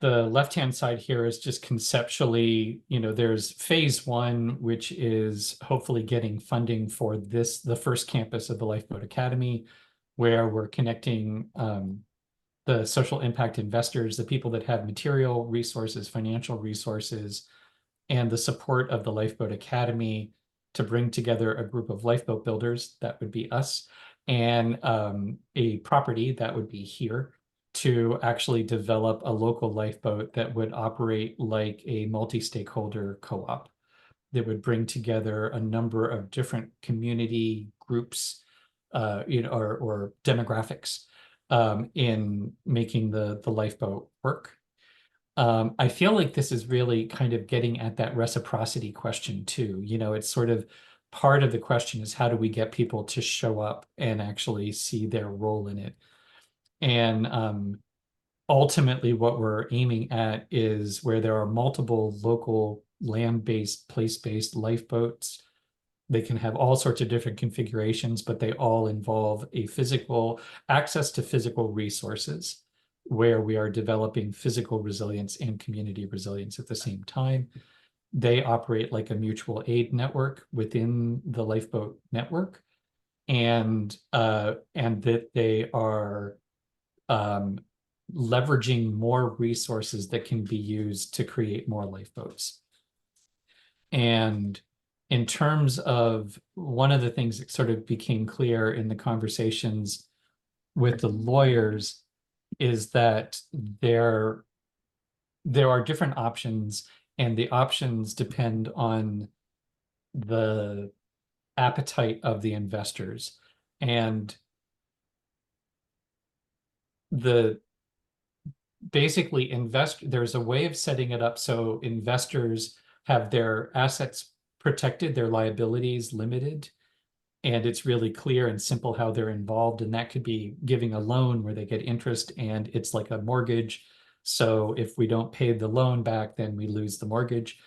the left-hand side here is just conceptually, there's phase one, which is hopefully getting funding for the first campus of the Lifeboat Academy, where we're connecting the social impact investors, the people that have material resources, financial resources, and the support of the Lifeboat Academy to bring together a group of lifeboat builders, that would be us, and a property, that would be here, to actually develop a local lifeboat that would operate like a multi-stakeholder co-op that would bring together a number of different community groups, or demographics in making the lifeboat work. I feel like this is really kind of getting at that reciprocity question too. It's sort of part of the question is, how do we get people to show up and actually see their role in it? And ultimately, what we're aiming at is where there are multiple local land-based, place-based lifeboats. They can have all sorts of different configurations, but they all involve a physical access to physical resources, where we are developing physical resilience and community resilience at the same time. They operate like a mutual aid network within the lifeboat network, and that they are leveraging more resources that can be used to create more lifeboats. And in terms of one of the things that sort of became clear in the conversations with the lawyers is that there are different options, and the options depend on the appetite of the investors. And basically there's a way of setting it up so investors have their assets protected, their liabilities limited, and it's really clear and simple how they're involved. And that could be giving a loan where they get interest and it's like a mortgage. So if we don't pay the loan back, then we lose the mortgage.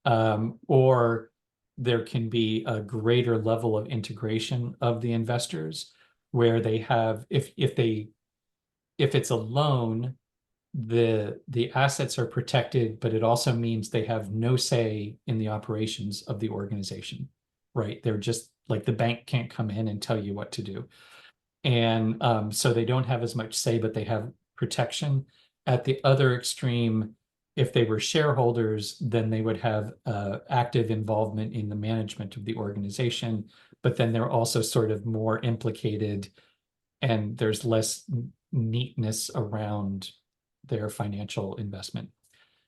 Or there can be a greater level of integration of the investors where they have, if it's a loan, the assets are protected, but it also means they have no say in the operations of the organization, right? They're just like the bank can't come in and tell you what to do. And so they don't have as much say, but they have protection. At the other extreme, if they were shareholders, then they would have active involvement in the management of the organization, but then they're also sort of more implicated and there's less neatness around their financial investment.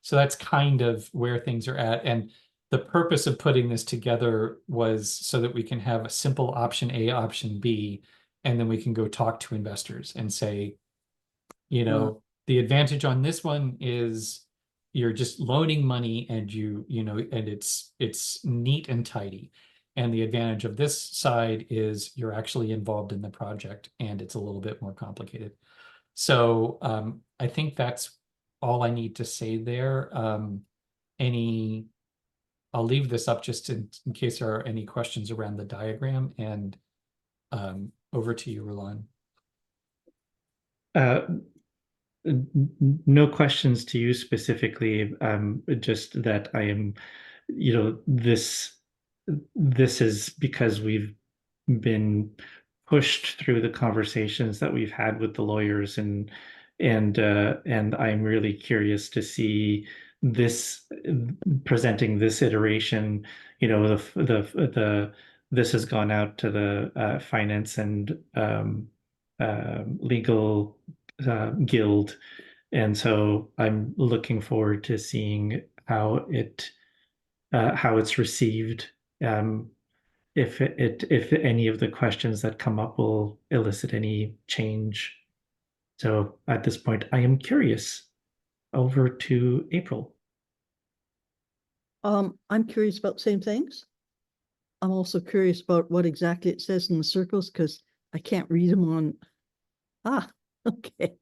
So that's kind of where things are at. And the purpose of putting this together was so that we can have a simple option A, option B, and then we can go talk to investors and say, you know, the advantage on this one is you're just loaning money and and it's neat and tidy. And the advantage of this side is you're actually involved in the project and it's a little bit more complicated. So I think that's all I need to say there. I'll leave this up just in case there are any questions around the diagram, and over to you, Roland. No questions to you specifically, just that I am, this is because we've been pushed through the conversations that we've had with the lawyers, and I'm really curious to see this presenting this iteration. This has gone out to the finance and legal guild, and so I'm looking forward to seeing how it's received. If any of the questions that come up will elicit any change. So at this point, I am curious. Over to April. I'm curious about the same things. I'm also curious about what exactly it says in the circles because I can't read them on. Okay.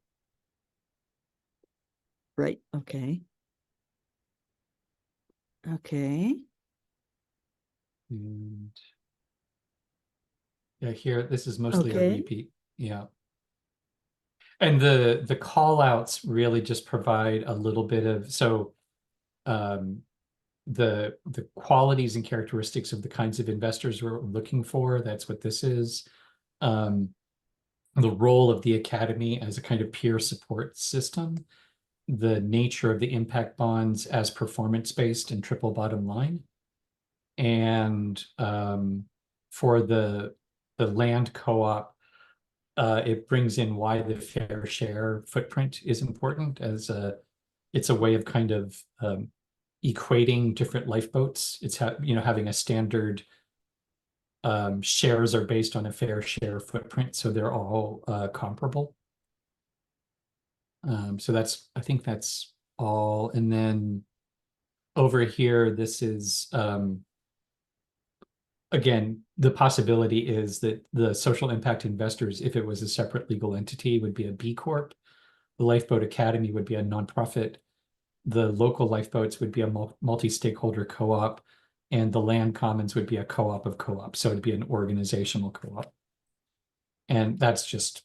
Right. Okay. Okay. And yeah, here, this is mostly a repeat. Yeah. And the call outs really just provide a little bit of, so the qualities and characteristics of the kinds of investors we're looking for, that's what this is. The role of the Academy as a kind of peer support system, the nature of the impact bonds as performance-based and triple bottom line. And for the land co-op, it brings in why the fair share footprint is important as it's a way of kind of equating different lifeboats. It's having a standard shares are based on a fair share footprint, so they're all comparable. So I think that's all. And then over here, this is again, the possibility is that the social impact investors, if it was a separate legal entity, would be a B Corp. The Lifeboat Academy would be a nonprofit. The local lifeboats would be a multi-stakeholder co-op, and the land commons would be a co-op of co-ops. So it'd be an organizational co-op. And that's just,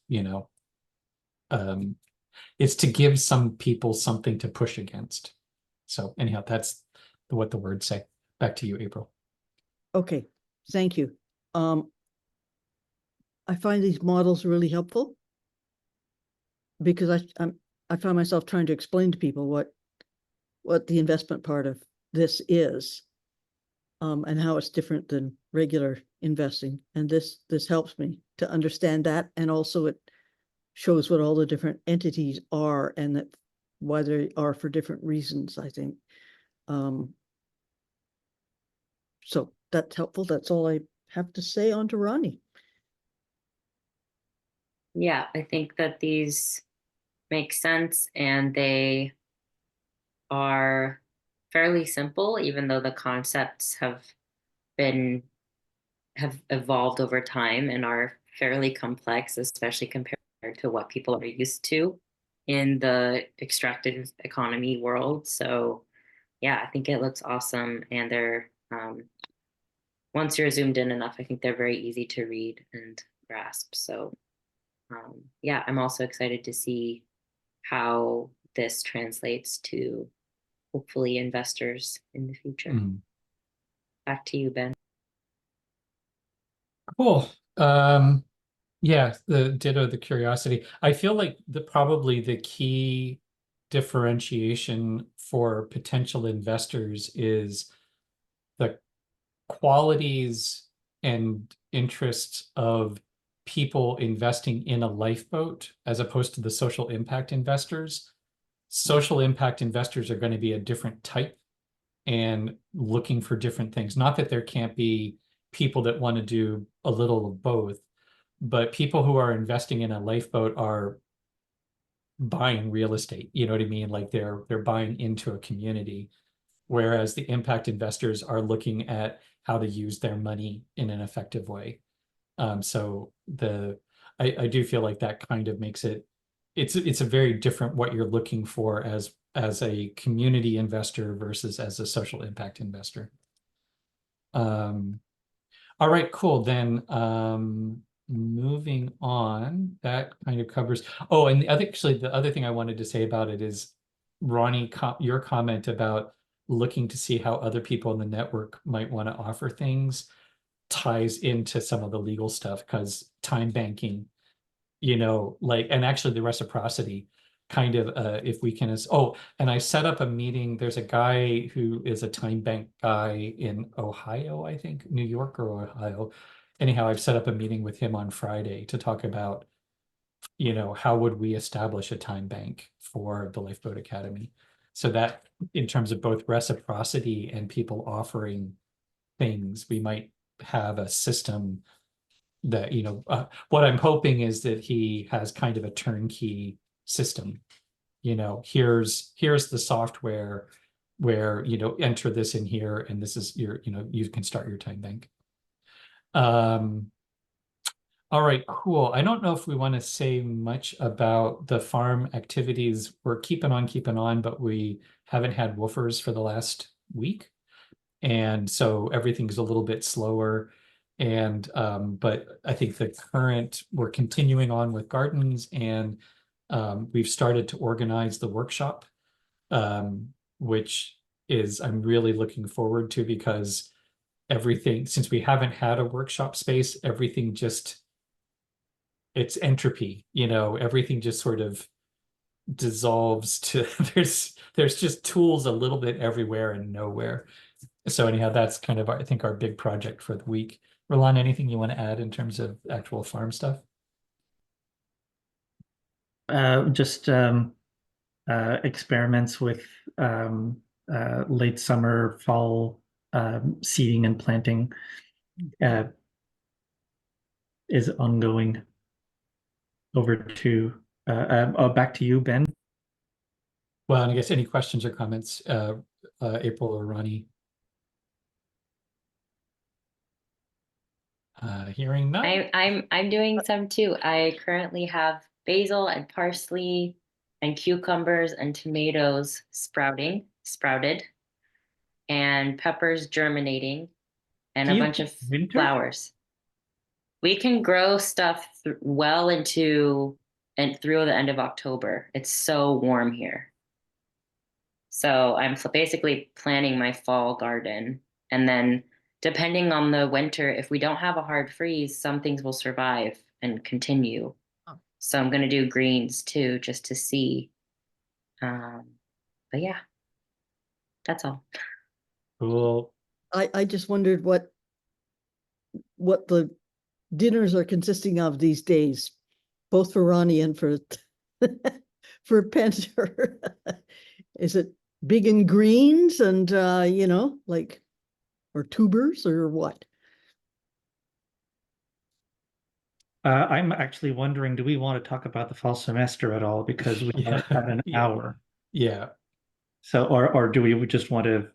it's to give some people something to push against. So anyhow, that's what the words say. Back to you, April. Okay. Thank you. I find these models really helpful because I find myself trying to explain to people what the investment part of this is, and how it's different than regular investing. And this helps me to understand that, and also it shows what all the different entities are and that why they are for different reasons, I think. So that's helpful. That's all I have to say on to Ronnie. Yeah, I think that these make sense and they are fairly simple, even though the concepts have evolved over time and are fairly complex, especially compared to what people are used to in the extractive economy world. So yeah, I think it looks awesome. And they're, once you're zoomed in enough, I think they're very easy to read and grasp. So yeah, I'm also excited to see how this translates to hopefully investors in the future. Back to you, Ben. Cool. Yeah, the ditto, the curiosity. I feel like probably the key differentiation for potential investors is the qualities and interests of people investing in a lifeboat as opposed to the social impact investors. Social impact investors are going to be a different type and looking for different things. Not that there can't be people that want to do a little of both, but people who are investing in a lifeboat are buying real estate. You know what I mean? Like they're buying into a community, whereas the impact investors are looking at how to use their money in an effective way. So I do feel like that kind of makes it's a very different what you're looking for as a community investor versus as a social impact investor. All right, cool. Then moving on, that kind of covers. Oh, and actually the other thing I wanted to say about it is, Ronnie, your comment about looking to see how other people in the network might want to offer things ties into some of the legal stuff, because time banking, like, and actually the reciprocity kind of, if we can, and I set up a meeting. There's a guy who is a time bank guy in Ohio, I think, New York or Ohio. Anyhow, I've set up a meeting with him on Friday to talk about, how would we establish a time bank for the Lifeboat Academy? So that in terms of both reciprocity and people offering things, we might have a system that, what I'm hoping is that he has kind of a turnkey system. Here's the software where, enter this in here, and this is your, you can start your time bank. All right, cool. I don't know if we want to say much about the farm activities. We're keeping on, but we haven't had woofers for the last week. And so everything's a little bit slower. And but I think we're continuing on with gardens, and we've started to organize the workshop, which I'm really looking forward to, because everything, since we haven't had a workshop space, everything it's entropy, everything just sort of dissolves to there's just tools a little bit everywhere and nowhere. So anyhow, that's kind of, I think, our big project for the week. Roland, anything you want to add in terms of actual farm stuff? Just experiments with late summer, fall seeding and planting is ongoing. Over to back to you, Ben. Well, and I guess any questions or comments, April or Ronnie? Hearing none. I'm doing some too. I currently have basil and parsley and cucumbers and tomatoes sprouted, and peppers germinating, and Do a you bunch of winter? flowers. We can grow stuff well into and through the end of October. It's so warm here. So I'm basically planning my fall garden, and then depending on the winter, if we don't have a hard freeze, some things will survive and continue. Oh. So I'm going to do greens too, just to see. But yeah, that's all. Cool. I just wondered what the dinners are consisting of these days, both for Ronnie and for for Penter. Is it big in greens and like or tubers or what? I'm actually wondering, do we want to talk about the fall semester at all? Because we Yeah. have an Yeah. hour. Yeah. So, or do we just want to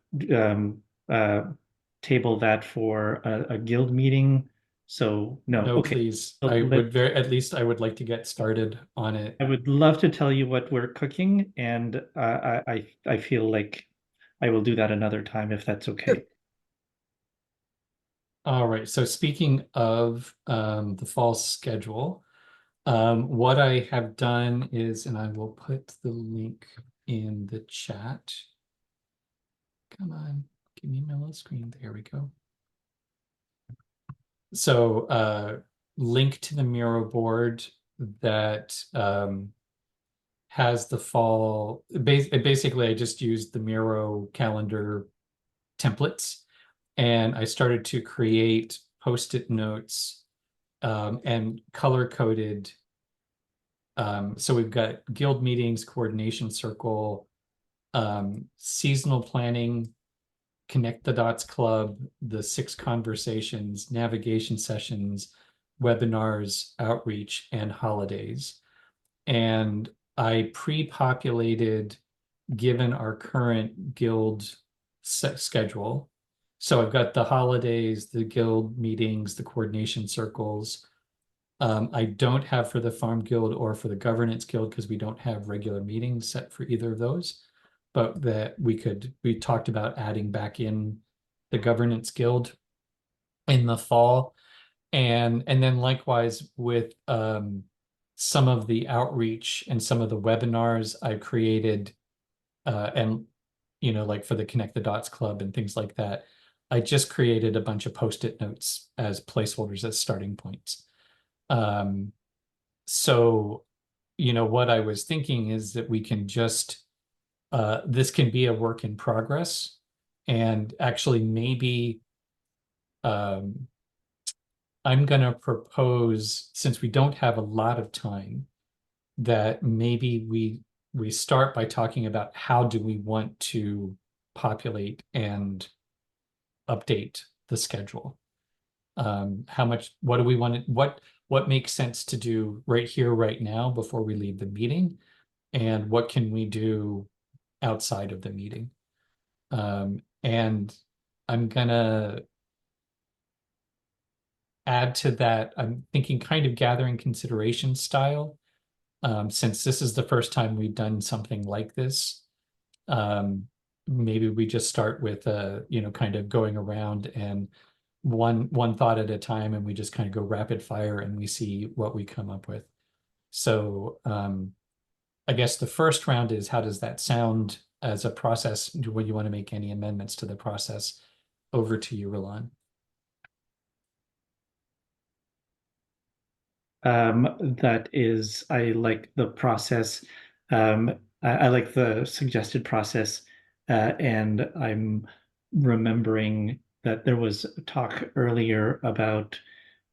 table that for a guild meeting? So, no, No, okay. please. So I would at least I would like to get started on it. I would love to tell you what we're cooking, and I feel like I will do that another time if that's okay. All right. So speaking of the fall schedule, what I have done is, and I will put the link in the chat. Come on, give me my little screen. There we go. So link to the Miro board that has the fall. Basically, I just used the Miro calendar templates, and I started to create post-it notes and color-coded. So we've got guild meetings, coordination circle, seasonal planning, Connect the Dots Club, the 6 conversations, navigation sessions, webinars, outreach, and holidays. And I pre-populated, given our current guild schedule. So I've got the holidays, the guild meetings, the coordination circles. I don't have for the Farm Guild or for the Governance Guild because we don't have regular meetings set for either of those. But that we talked about adding back in the Governance Guild in the fall. And then likewise with some of the outreach and some of the webinars I created and like for the Connect the Dots Club and things like that, I just created a bunch of post-it notes as placeholders, as starting points. So what I was thinking is that we can just this can be a work in progress, and actually maybe I'm gonna propose, since we don't have a lot of time, that maybe we start by talking about how do we want to populate and update the schedule. What do we want to, what makes sense to do right here, right now, before we leave the meeting, and what can we do outside of the meeting? And I'm gonna add to that, I'm thinking kind of gathering consideration style. Since this is the first time we've done something like this, maybe we just start with kind of going around and one thought at a time, and we just kind of go rapid fire and we see what we come up with. So I guess the first round is, how does that sound as a process? When you want to make any amendments to the process? Over to you, Roland. That is, I like the process. I like the suggested process, and I'm remembering that there was talk earlier about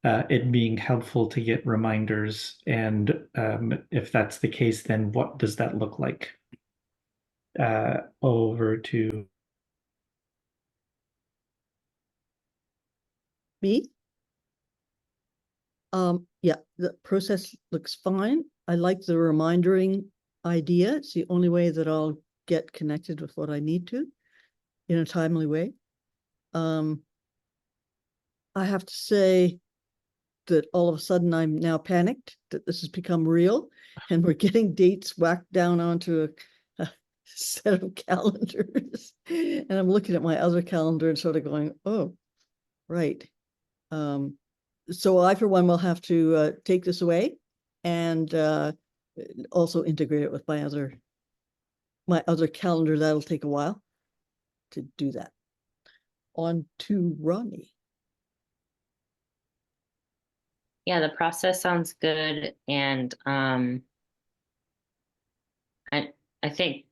it being helpful to get reminders. And if that's the case, then what does that look like? Over to Me? Yeah, the process looks fine. I like the remindering idea. It's the only way that I'll get connected with what I need to in a timely way. I have to say that all of a sudden I'm now panicked that this has become real and we're getting dates whacked down onto a set of calendars. And I'm looking at my other calendar and sort of going, oh, right. So I, for one, will have to take this away and also integrate it with my other calendar. That'll take a while to do that. On to Ronnie. Yeah, the process sounds good, and I think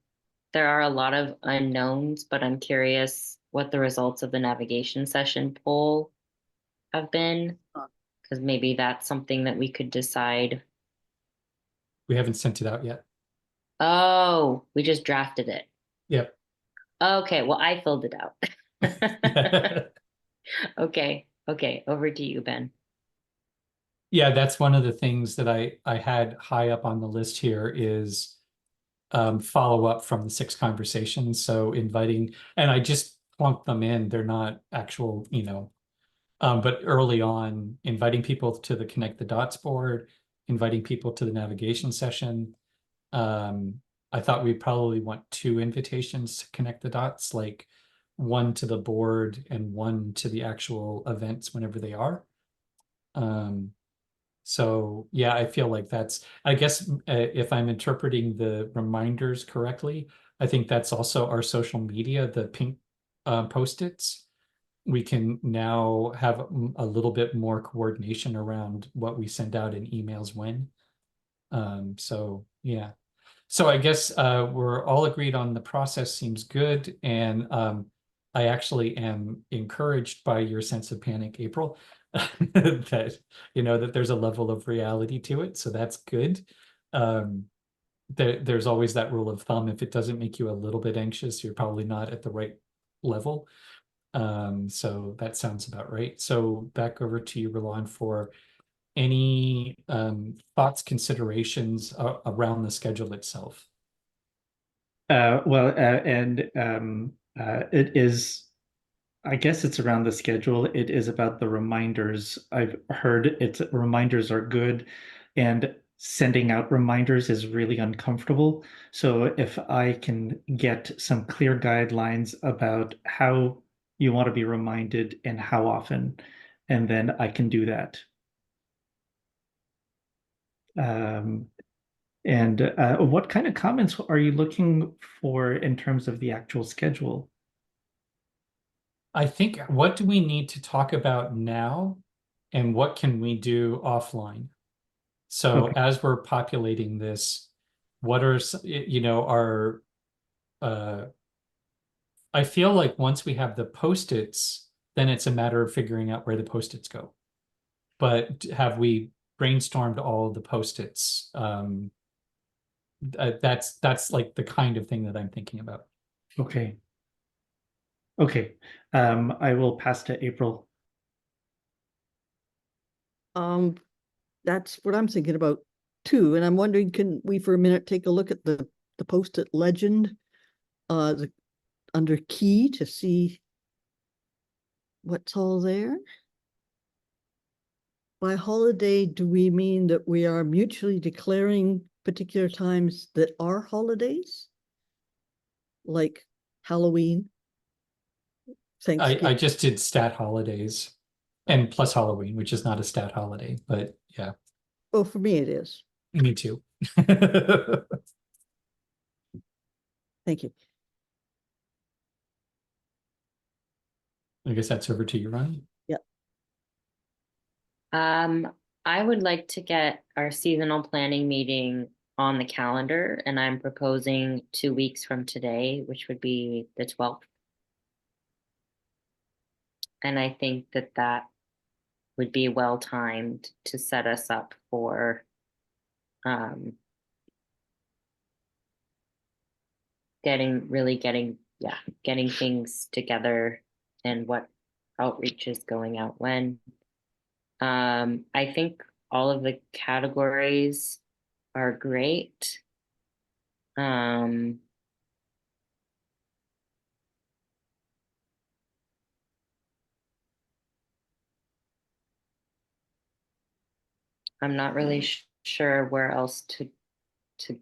there are a lot of unknowns, but I'm curious what the results of the navigation session poll have been, because maybe that's something that we could decide. We haven't sent it out yet. Oh, we just drafted it. Yep. Okay, well, I filled it out. Okay, okay, over to you, Ben. Yeah, that's one of the things that I had high up on the list here is follow up from the 6 conversations. So inviting, and I just plunked them in. They're not actual, but early on, inviting people to the Connect the Dots board, inviting people to the navigation session. I thought we'd probably want 2 invitations to Connect the Dots, like one to the board and one to the actual events whenever they are. So yeah, I feel like that's, I guess, if I'm interpreting the reminders correctly, I think that's also our social media, the pink post-its. We can now have a little bit more coordination around what we send out in emails when. So yeah. So I guess we're all agreed on the process seems good. And I actually am encouraged by your sense of panic, April, that that there's a level of reality to it. So that's good. There's always that rule of thumb. If it doesn't make you a little bit anxious, you're probably not at the right level. So that sounds about right. So back over to you, Roland, for any thoughts, considerations around the schedule itself. It is, I guess it's around the schedule. It is about the reminders. I've heard reminders are good, and sending out reminders is really uncomfortable. So if I can get some clear guidelines about how you want to be reminded and how often, and then I can do that. What kind of comments are you looking for in terms of the actual schedule? I think, what do we need to talk about now and what can we do offline? So Okay. as we're populating this, what are, our, I feel like once we have the post-its, then it's a matter of figuring out where the post-its go. But have we brainstormed all of the post-its? That's like the kind of thing that I'm thinking about. Okay. Okay. I will pass to April. That's what I'm thinking about too. And I'm wondering, can we for a minute take a look at the post-it legend under key to see what's all there? By holiday, do we mean that we are mutually declaring particular times that are holidays? Like Halloween? Thanksgiving? I just did stat holidays and plus Halloween, which is not a stat holiday, but yeah, Oh, for me it is. me too. Thank you. I guess that's over to you, Ron. I would like to get our seasonal planning meeting on the calendar, and I'm proposing 2 weeks from today, which would be the 12th. And I think that that would be well timed to set us up for getting things together and what outreach is going out when. I think all of the categories are great. I'm not really sure where else to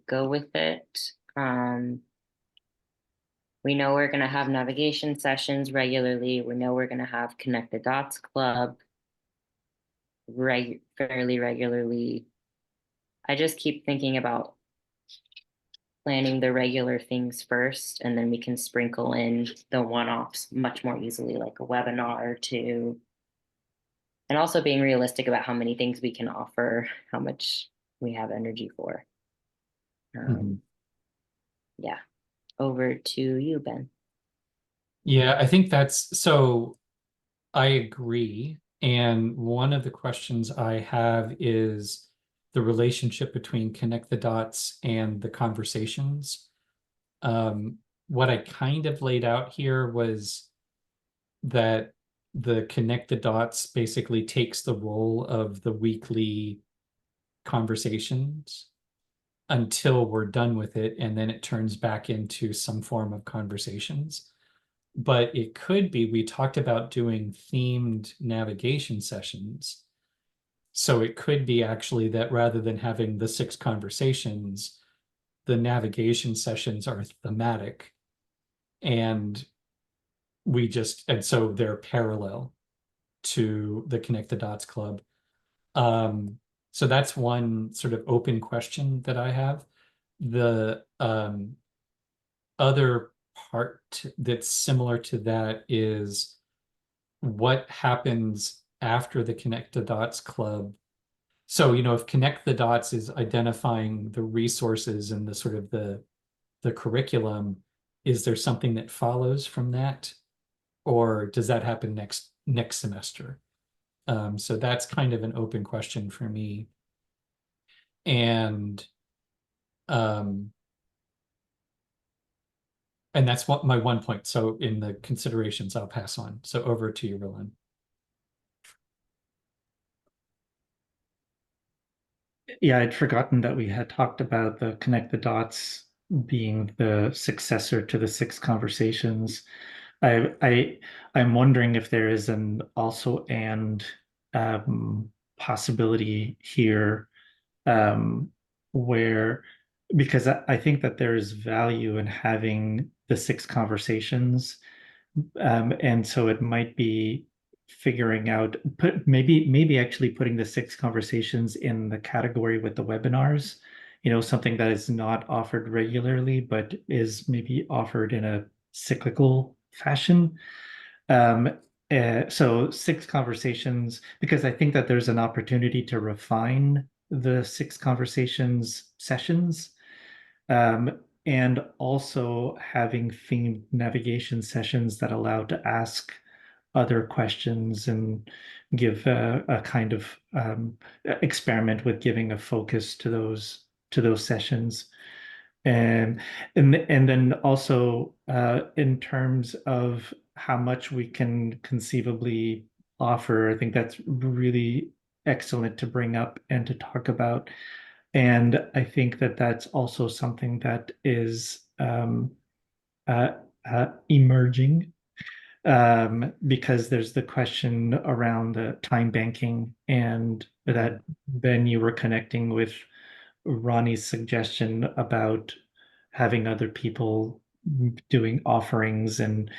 go with it. We know we're going to have navigation sessions regularly. We know we're going to have Connect the Dots Club fairly regularly. I just keep thinking about planning the regular things first, and then we can sprinkle in the one-offs much more easily, like a webinar or two. And also being realistic about how many things we can offer, how much we have energy for. Yeah, over to you, Ben. Yeah, I think that's so. I agree. And one of the questions I have is the relationship between Connect the Dots and the conversations. What I kind of laid out here was that the Connect the Dots basically takes the role of the weekly conversations until we're done with it, and then it turns back into some form of conversations. But it could be, we talked about doing themed navigation sessions. So it could be actually that rather than having the 6 conversations, the navigation sessions are thematic, and so they're parallel to the Connect the Dots Club. So that's one sort of open question that I have. The other part that's similar to that is what happens after the Connect the Dots Club. So, if Connect the Dots is identifying the resources and the sort of the curriculum, is there something that follows from that? Or does that happen next semester? So that's kind of an open question for me. And that's what my one point. So in the considerations, I'll pass on. So over to you, Roland. Yeah, I'd forgotten that we had talked about the Connect the Dots being the successor to the 6 conversations. I'm wondering if there is an also and possibility here, where, because I think that there is value in having the 6 conversations, and so it might be figuring out, maybe actually putting the 6 conversations in the category with the webinars, something that is not offered regularly, but is maybe offered in a cyclical fashion. So 6 conversations, because I think that there's an opportunity to refine the 6 conversations sessions, and also having themed navigation sessions that allow to ask other questions and give a kind of experiment with giving a focus to those sessions. And then also in terms of how much we can conceivably offer, I think that's really excellent to bring up and to talk about. And I think that that's also something that is emerging, because there's the question around the time banking, and that then you were connecting with Ronnie's suggestion about having other people doing offerings, and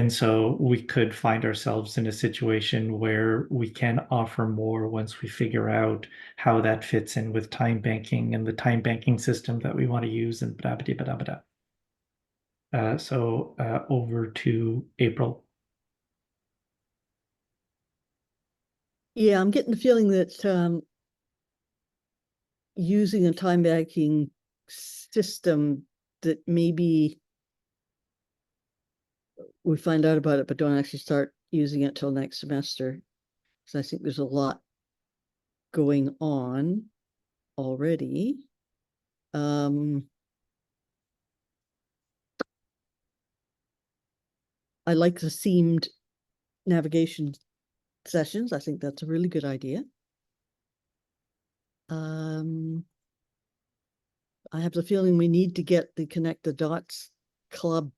so we could find ourselves in a situation where we can offer more once we figure out how that fits in with time banking and the time banking system that we want to use, and blah, blah, blah, blah, blah. So over to April. Yeah, I'm getting the feeling that using a time banking system that maybe we find out about it, but don't actually start using it till next semester. So I think there's a lot going on already. I like the themed navigation sessions. I think that's a really good idea. I have the feeling we need to get the Connect the Dots Club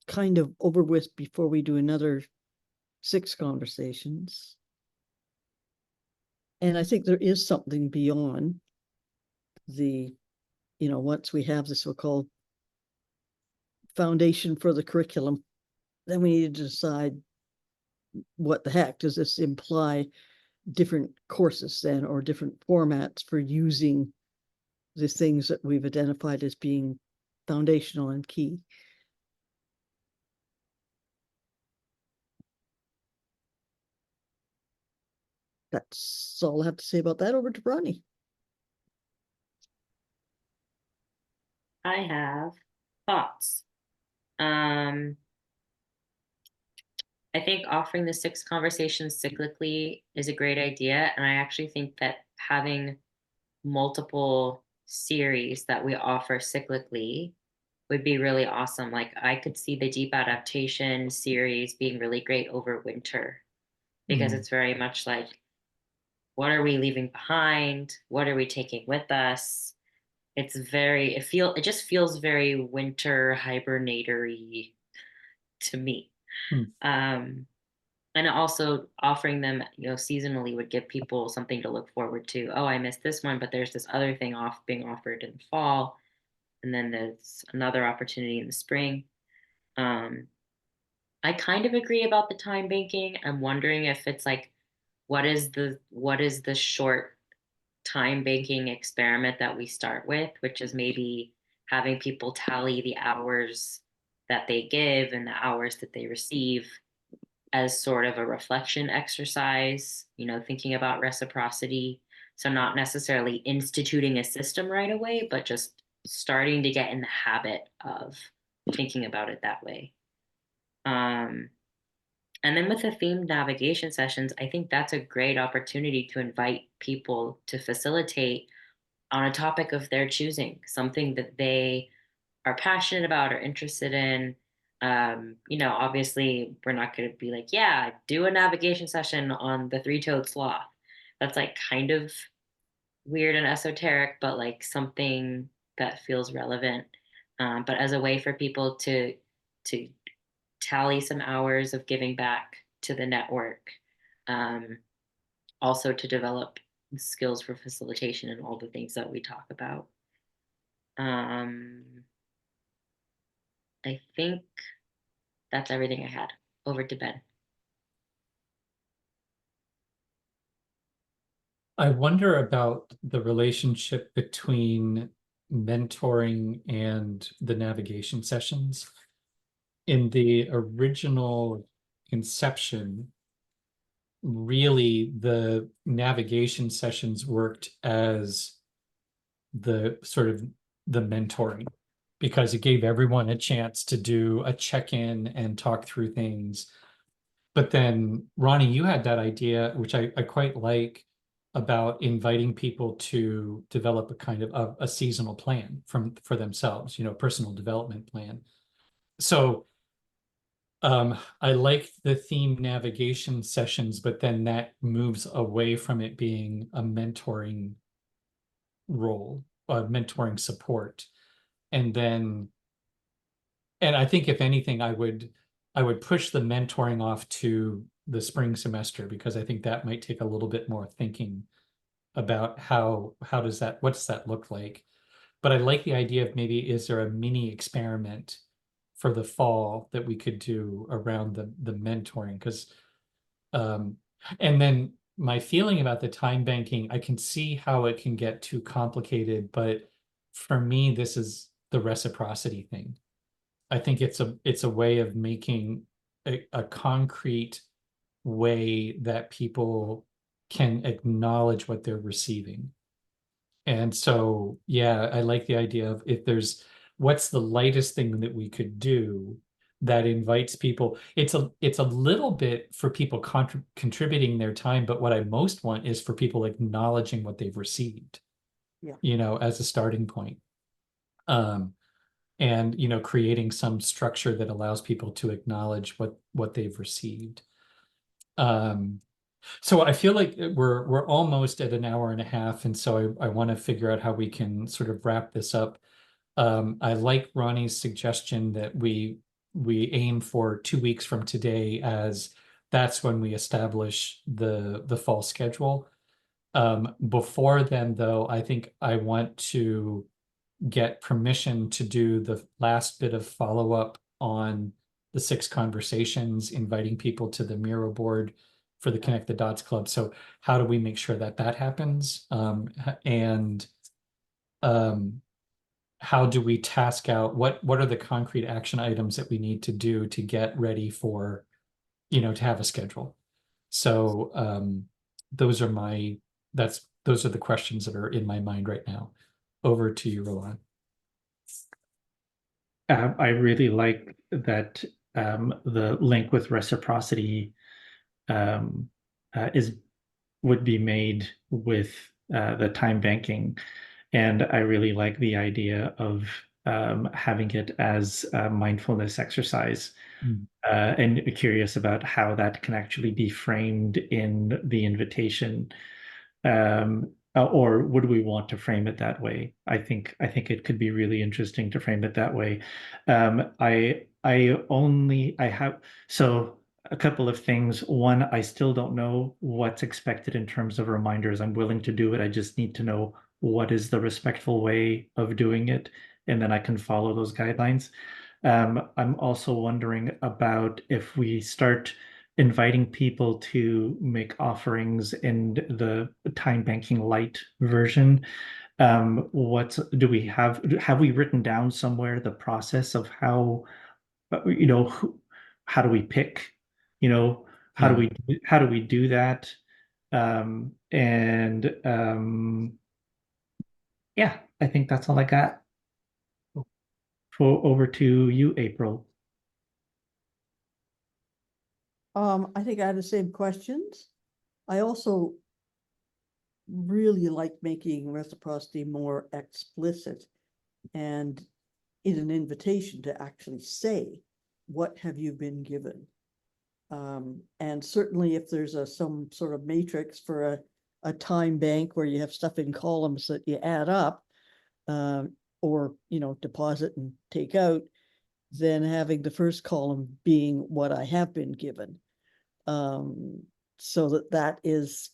kind of over with before we do another 6 conversations. And I think there is something beyond the, once we have the so-called foundation for the curriculum, then we need to decide what the heck does this imply, different courses then, or different formats for using the things that we've identified as being foundational and key. That's all I have to say about that. Over to Ronnie. I have thoughts. I think offering the 6 conversations cyclically is a great idea. And I actually think that having multiple series that we offer cyclically would be really awesome. Like I could see the deep adaptation series being really great over winter because Mm. it's very much like, what are we leaving behind? What are we taking with us? It just feels very winter hibernatory to me. Hmm. And also offering them, seasonally would give people something to look forward to. Oh, I missed this one, but there's this other thing being offered in the fall, and then there's another opportunity in the spring. Um, I kind of agree about the time banking. I'm wondering if it's like, what is the short time banking experiment that we start with, which is maybe having people tally the hours that they give and the hours that they receive as sort of a reflection exercise, thinking about reciprocity. So, not necessarily instituting a system right away, but just starting to get in the habit of thinking about it that way. Um, and then with the themed navigation sessions, I think that's a great opportunity to invite people to facilitate on a topic of their choosing, something that they are passionate about or interested in. Obviously, we're not going to be like, yeah, do a navigation session on the three-toed sloth. That's like kind of weird and esoteric, but like something that feels relevant. But as a way for people to tally some hours of giving back to the network, um, also to develop skills for facilitation and all the things that we talk about. Um, I think that's everything I had. Over to Ben. I wonder about the relationship between mentoring and the navigation sessions. In the original conception, really the navigation sessions worked as the sort of the mentoring because it gave everyone a chance to do a check-in and talk through things. But then, Ronnie, you had that idea, which I quite like, about inviting people to develop a kind of a seasonal plan for themselves, personal development plan. So I like the theme navigation sessions, but then that moves away from it being a mentoring role, mentoring support. And then, and I think if anything, I would push the mentoring off to the spring semester because I think that might take a little bit more thinking about what does that look like. But I like the idea of maybe is there a mini experiment for the fall that we could do around the mentoring because and then my feeling about the time banking, I can see how it can get too complicated, but for me, this is the reciprocity thing. I think it's a way of making a concrete way that people can acknowledge what they're receiving. And so, yeah, I like the idea of if there's what's the lightest thing that we could do that invites people. It's a little bit for people contributing their time, but what I most want is for people acknowledging what they've received, as a starting point. And creating some structure that allows people to acknowledge what they've received. So I feel like we're almost at an hour and a half, and so I want to figure out how we can sort of wrap this up. I like Ronnie's suggestion that we aim for 2 weeks from today as that's when we establish the fall schedule. Before then, though, I think I want to get permission to do the last bit of follow-up on the 6 conversations, inviting people to the Miro board for the Connect the Dots Club. So how do we make sure that happens? And how do we task out what are the concrete action items that we need to do to get ready for, to have a schedule? So those are the questions that are in my mind right now. Over to you, Roland. I really like that the link with reciprocity um, would be made with the time banking, and I really like the idea of having it as a mindfulness exercise. Mm. And curious about how that can actually be framed in the invitation. Or would we want to frame it that way? I think it could be really interesting to frame it that way. I have so a couple of things. One, I still don't know what's expected in terms of reminders. I'm willing to do it. I just need to know what is the respectful way of doing it, and then I can follow those guidelines. I'm also wondering about if we start inviting people to make offerings in the time banking light version. What do we have we written down somewhere the process of how, how do we pick, how do we do that? And yeah, I think that's all I got. Over to you, April. I think I had the same questions. I also really like making reciprocity more explicit and in an invitation to actually say, what have you been given? And certainly if there's some sort of matrix for a time bank where you have stuff in columns that you add up, or, deposit and take out, then having the first column being what I have been given. So that is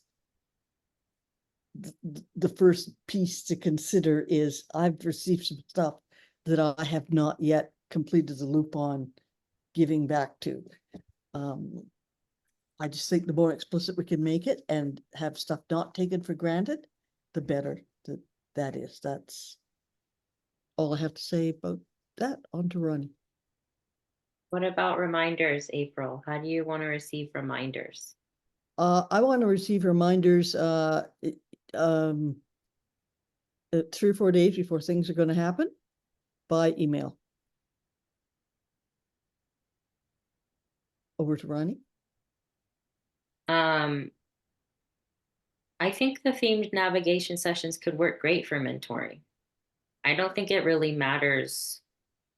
the first piece to consider is I've received some stuff that I have not yet completed the loop on giving back to. I just think the more explicit we can make it and have stuff not taken for granted, the better that is. That's all I have to say about that. On to Ronnie. What about reminders, April? How do you want to receive reminders? I want to receive reminders 3 or 4 days before things are going to happen by email. Over to Ronnie. I think the themed navigation sessions could work great for mentoring. I don't think it really matters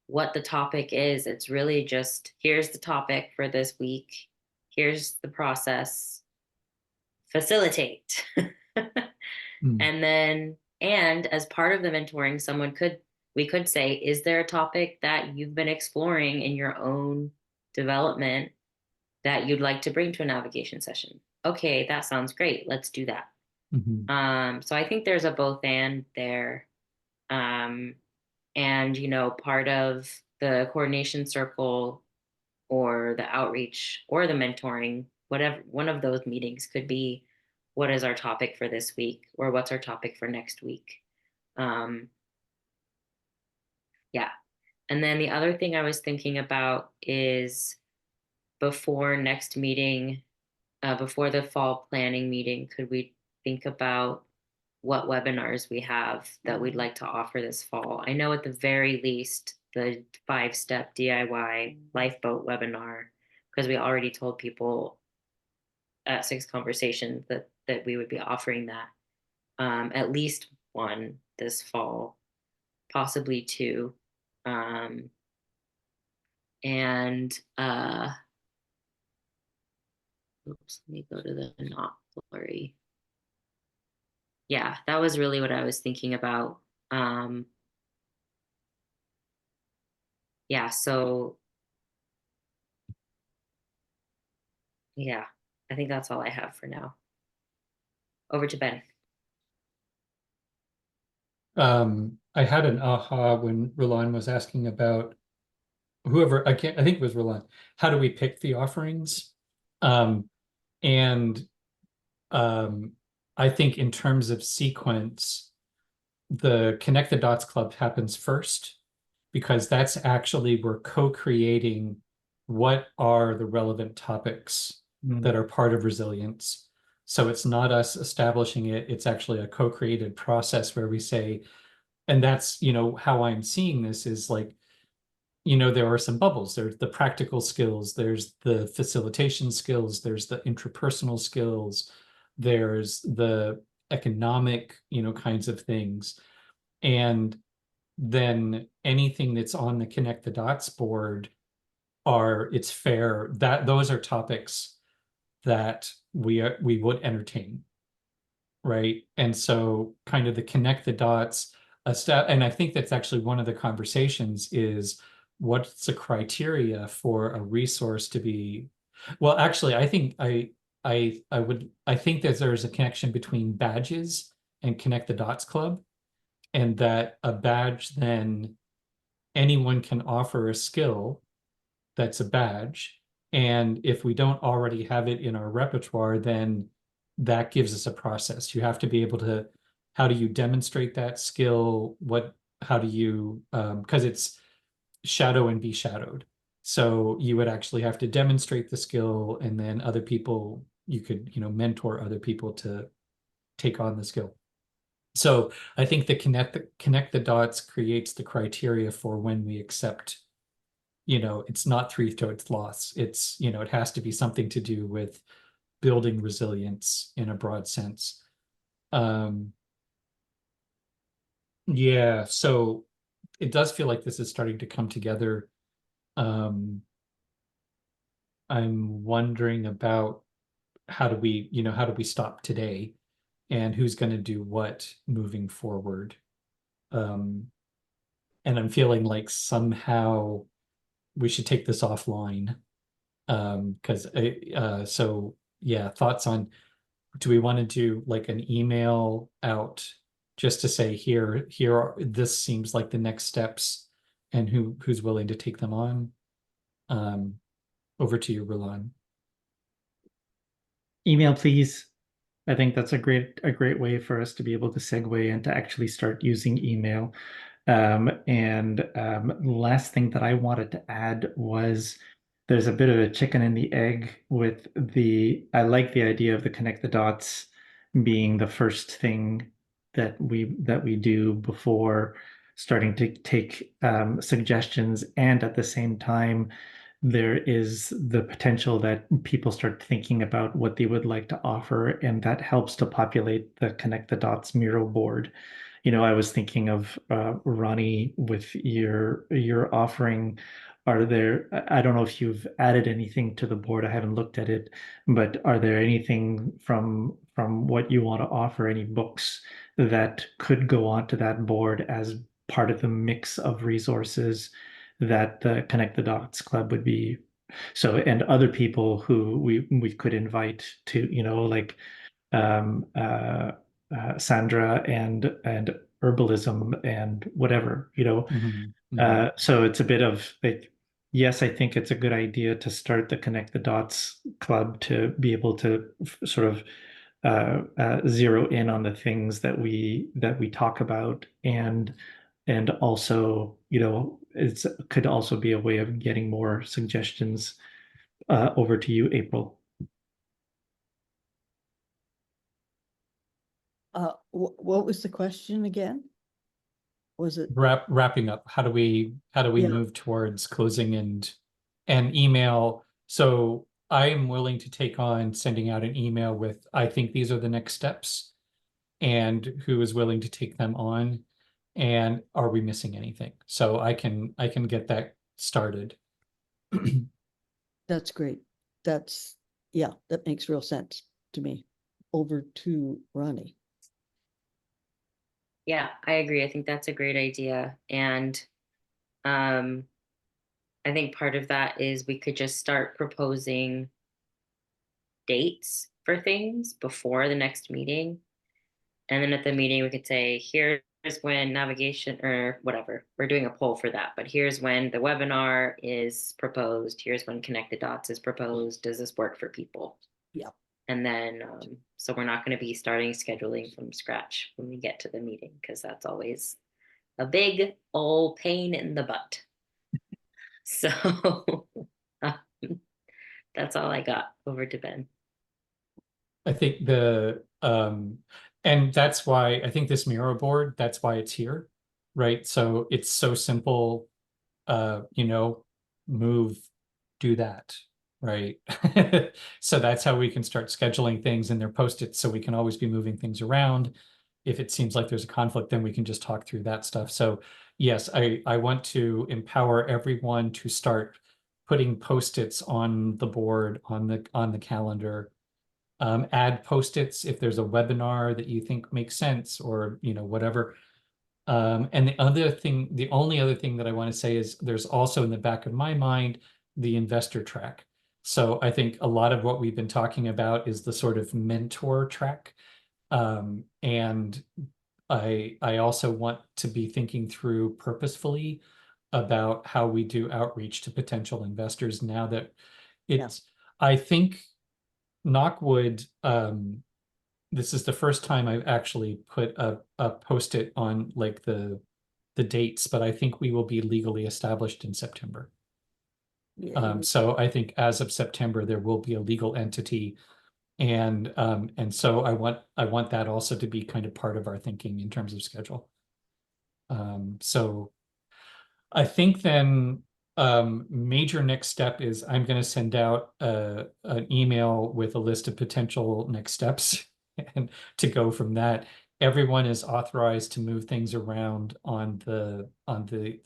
what the topic is. It's really just, here's the topic for this week. Here's the process. Facilitate. And as part of the mentoring, we could say, is there a topic that you've been exploring in your own development that you'd like to bring to a navigation session? Okay, that sounds great. Let's do that. So I think there's a both and there. And, part of the coordination circle or the outreach or the mentoring, whatever, one of those meetings could be, what is our topic for this week, or what's our topic for next week? Yeah. And then the other thing I was thinking about is before next meeting, before the fall planning meeting, could we think about what webinars we have that we'd like to offer this fall? I know at the very least, the 5-step DIY lifeboat webinar, because we already told people at 6 Conversations that we would be offering that. At least one this fall, possibly 2. Oops, let me go to the not blurry. Yeah, that was really what I was thinking about. Yeah, so yeah, I think that's all I have for now. Over to Ben. I had an aha when Roland was asking about I think it was Roland. How do we pick the offerings? I think in terms of sequence, the Connect the Dots Club happens first, because that's actually, we're co-creating what are the relevant topics that are part of resilience. So it's not us establishing it, it's actually a co-created process where we say, and that's, how I'm seeing this is like, there are some bubbles. There's the practical skills, there's the facilitation skills, there's the intrapersonal skills, there's the economic, kinds of things. And then anything that's on the Connect the Dots board it's fair that those are topics that we would entertain. Right. And so kind of the Connect the Dots and I think that's actually one of the conversations is what's the criteria for a resource to be, well, actually, I think I think that there's a connection between badges and Connect the Dots Club, and that a badge then anyone can offer a skill that's a badge. And if we don't already have it in our repertoire, then that gives us a process. You have to be able to, how do you demonstrate that skill? How do you, because it's shadow and be shadowed. So you would actually have to demonstrate the skill, and then other people, you could, mentor other people to take on the skill. So I think the connect the dots creates the criteria for when we accept, it's not three-toed sloths. It's, it has to be something to do with building resilience in a broad sense. Yeah, so it does feel like this is starting to come together. I'm wondering about how do we stop today, and who's going to do what moving forward. And I'm feeling like somehow we should take this offline. Because so yeah, thoughts on, do we want to do like an email out just to say this seems like the next steps, and who's willing to take them on? Over to you, Roland. Email, please. I think that's a great way for us to be able to segue and to actually start using email. Last thing that I wanted to add was there's a bit of a chicken and the egg with I like the idea of the Connect the Dots being the first thing that we do before starting to take suggestions, and at the same time there is the potential that people start thinking about what they would like to offer, and that helps to populate the Connect the Dots Miro board. I was thinking of Ronnie, with your offering. I don't know if you've added anything to the board. I haven't looked at it, but are there anything from what you want to offer, any books that could go onto that board as part of the mix of resources that the Connect the Dots Club would be? So, and other people who we could invite to, like Sandra and herbalism and whatever, so it's a bit of like, yes, I think it's a good idea to start the Connect the Dots Club to be able to sort of zero in on the things that we talk about, and also, it could also be a way of getting more suggestions. Over to you, April. What was the question again? Was it Wrapping up? How do we Yeah. move towards closing and email? So I am willing to take on sending out an email with, I think these are the next steps, and who is willing to take them on, and are we missing anything? So I can get that started. That's great. Yeah, that makes real sense to me. Over to Ronnie. Yeah, I agree. I think that's a great idea. And I think part of that is we could just start proposing dates for things before the next meeting. And then at the meeting, we could say, here's when navigation or whatever, we're doing a poll for that, but here's when the webinar is proposed. Here's when Connect the Dots is proposed. Does this work for people? Yeah. And then, so we're not going to be starting scheduling from scratch when we get to the meeting, because that's always a big old pain in the butt. So that's all I got. Over to Ben. I think and that's why I think this Miro board, that's why it's here, right? So it's so simple, move, do that, right? So that's how we can start scheduling things, and they're post-its, so we can always be moving things around. If it seems like there's a conflict, then we can just talk through that stuff. So yes, I want to empower everyone to start putting Post-its on the board, on the calendar. Add Post-its if there's a webinar that you think makes sense, or, you know, whatever. And the only other thing that I want to say is there's also in the back of my mind the investor track. So I think a lot of what we've been talking about is the sort of mentor track. And I also want to be thinking through purposefully about how we do outreach to potential investors now that it's, I think, Knockwood, this is the first time I've actually put a Post-it on like the dates, but I think we will be legally established in September. Yeah, So I think as of September, there will be a legal entity. And so I want that also to be kind of part of our thinking in terms of schedule. So I think then major next step is I'm going to send out an email with a list of potential next steps, and to go from that. Everyone is authorized to move things around on the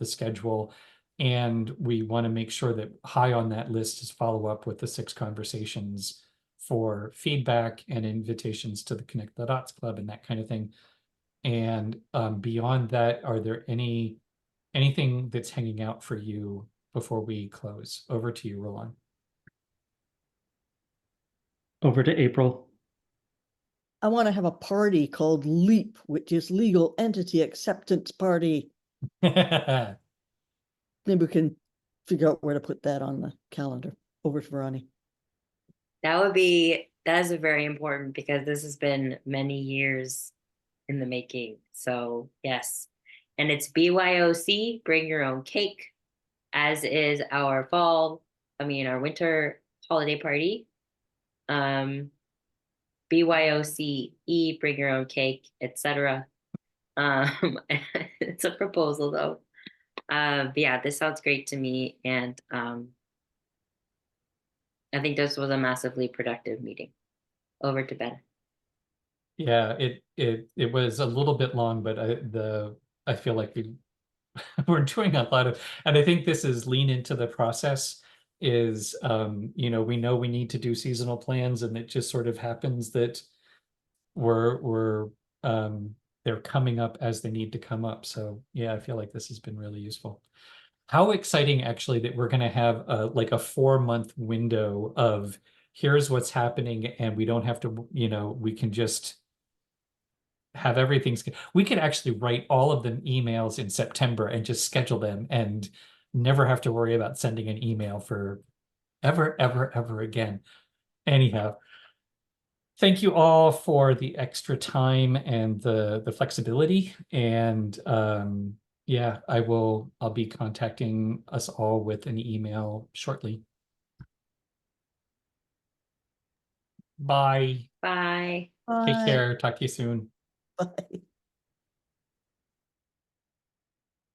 schedule, and we want to make sure that high on that list is follow up with the 6 conversations for feedback and invitations to the Connect the Dots Club and that kind of thing. And beyond that, are there anything that's hanging out for you before we close? Over to you, Roland. Over to April. I want to have a party called LEAP, which is Legal Entity Acceptance Party. Maybe we can figure out where to put that on the calendar. Over to Ronnie. That is very important because this has been many years in the making. So yes. And it's BYOC, bring your own cake, as is our our winter holiday party. BYOCE, bring your own cake, etc. It's a proposal though. But yeah, this sounds great to me, and I think this was a massively productive meeting. Over to Ben. Yeah, it was a little bit long, but I feel like we're doing a lot of, and I think this is lean into the process. Is you know, we know we need to do seasonal plans, and it just sort of happens that we're they're coming up as they need to come up. So yeah, I feel like this has been really useful. How exciting actually that we're going to have like a 4-month window of here's what's happening, and we don't have to, you know, we can just have everything. We could actually write all of them emails in September and just schedule them and never have to worry about sending an email for ever again. Anyhow, thank you all for the extra time and the flexibility. And yeah, I'll be contacting us all with an email shortly. Bye. Bye. Take Bye. care. Talk to you soon. Bye.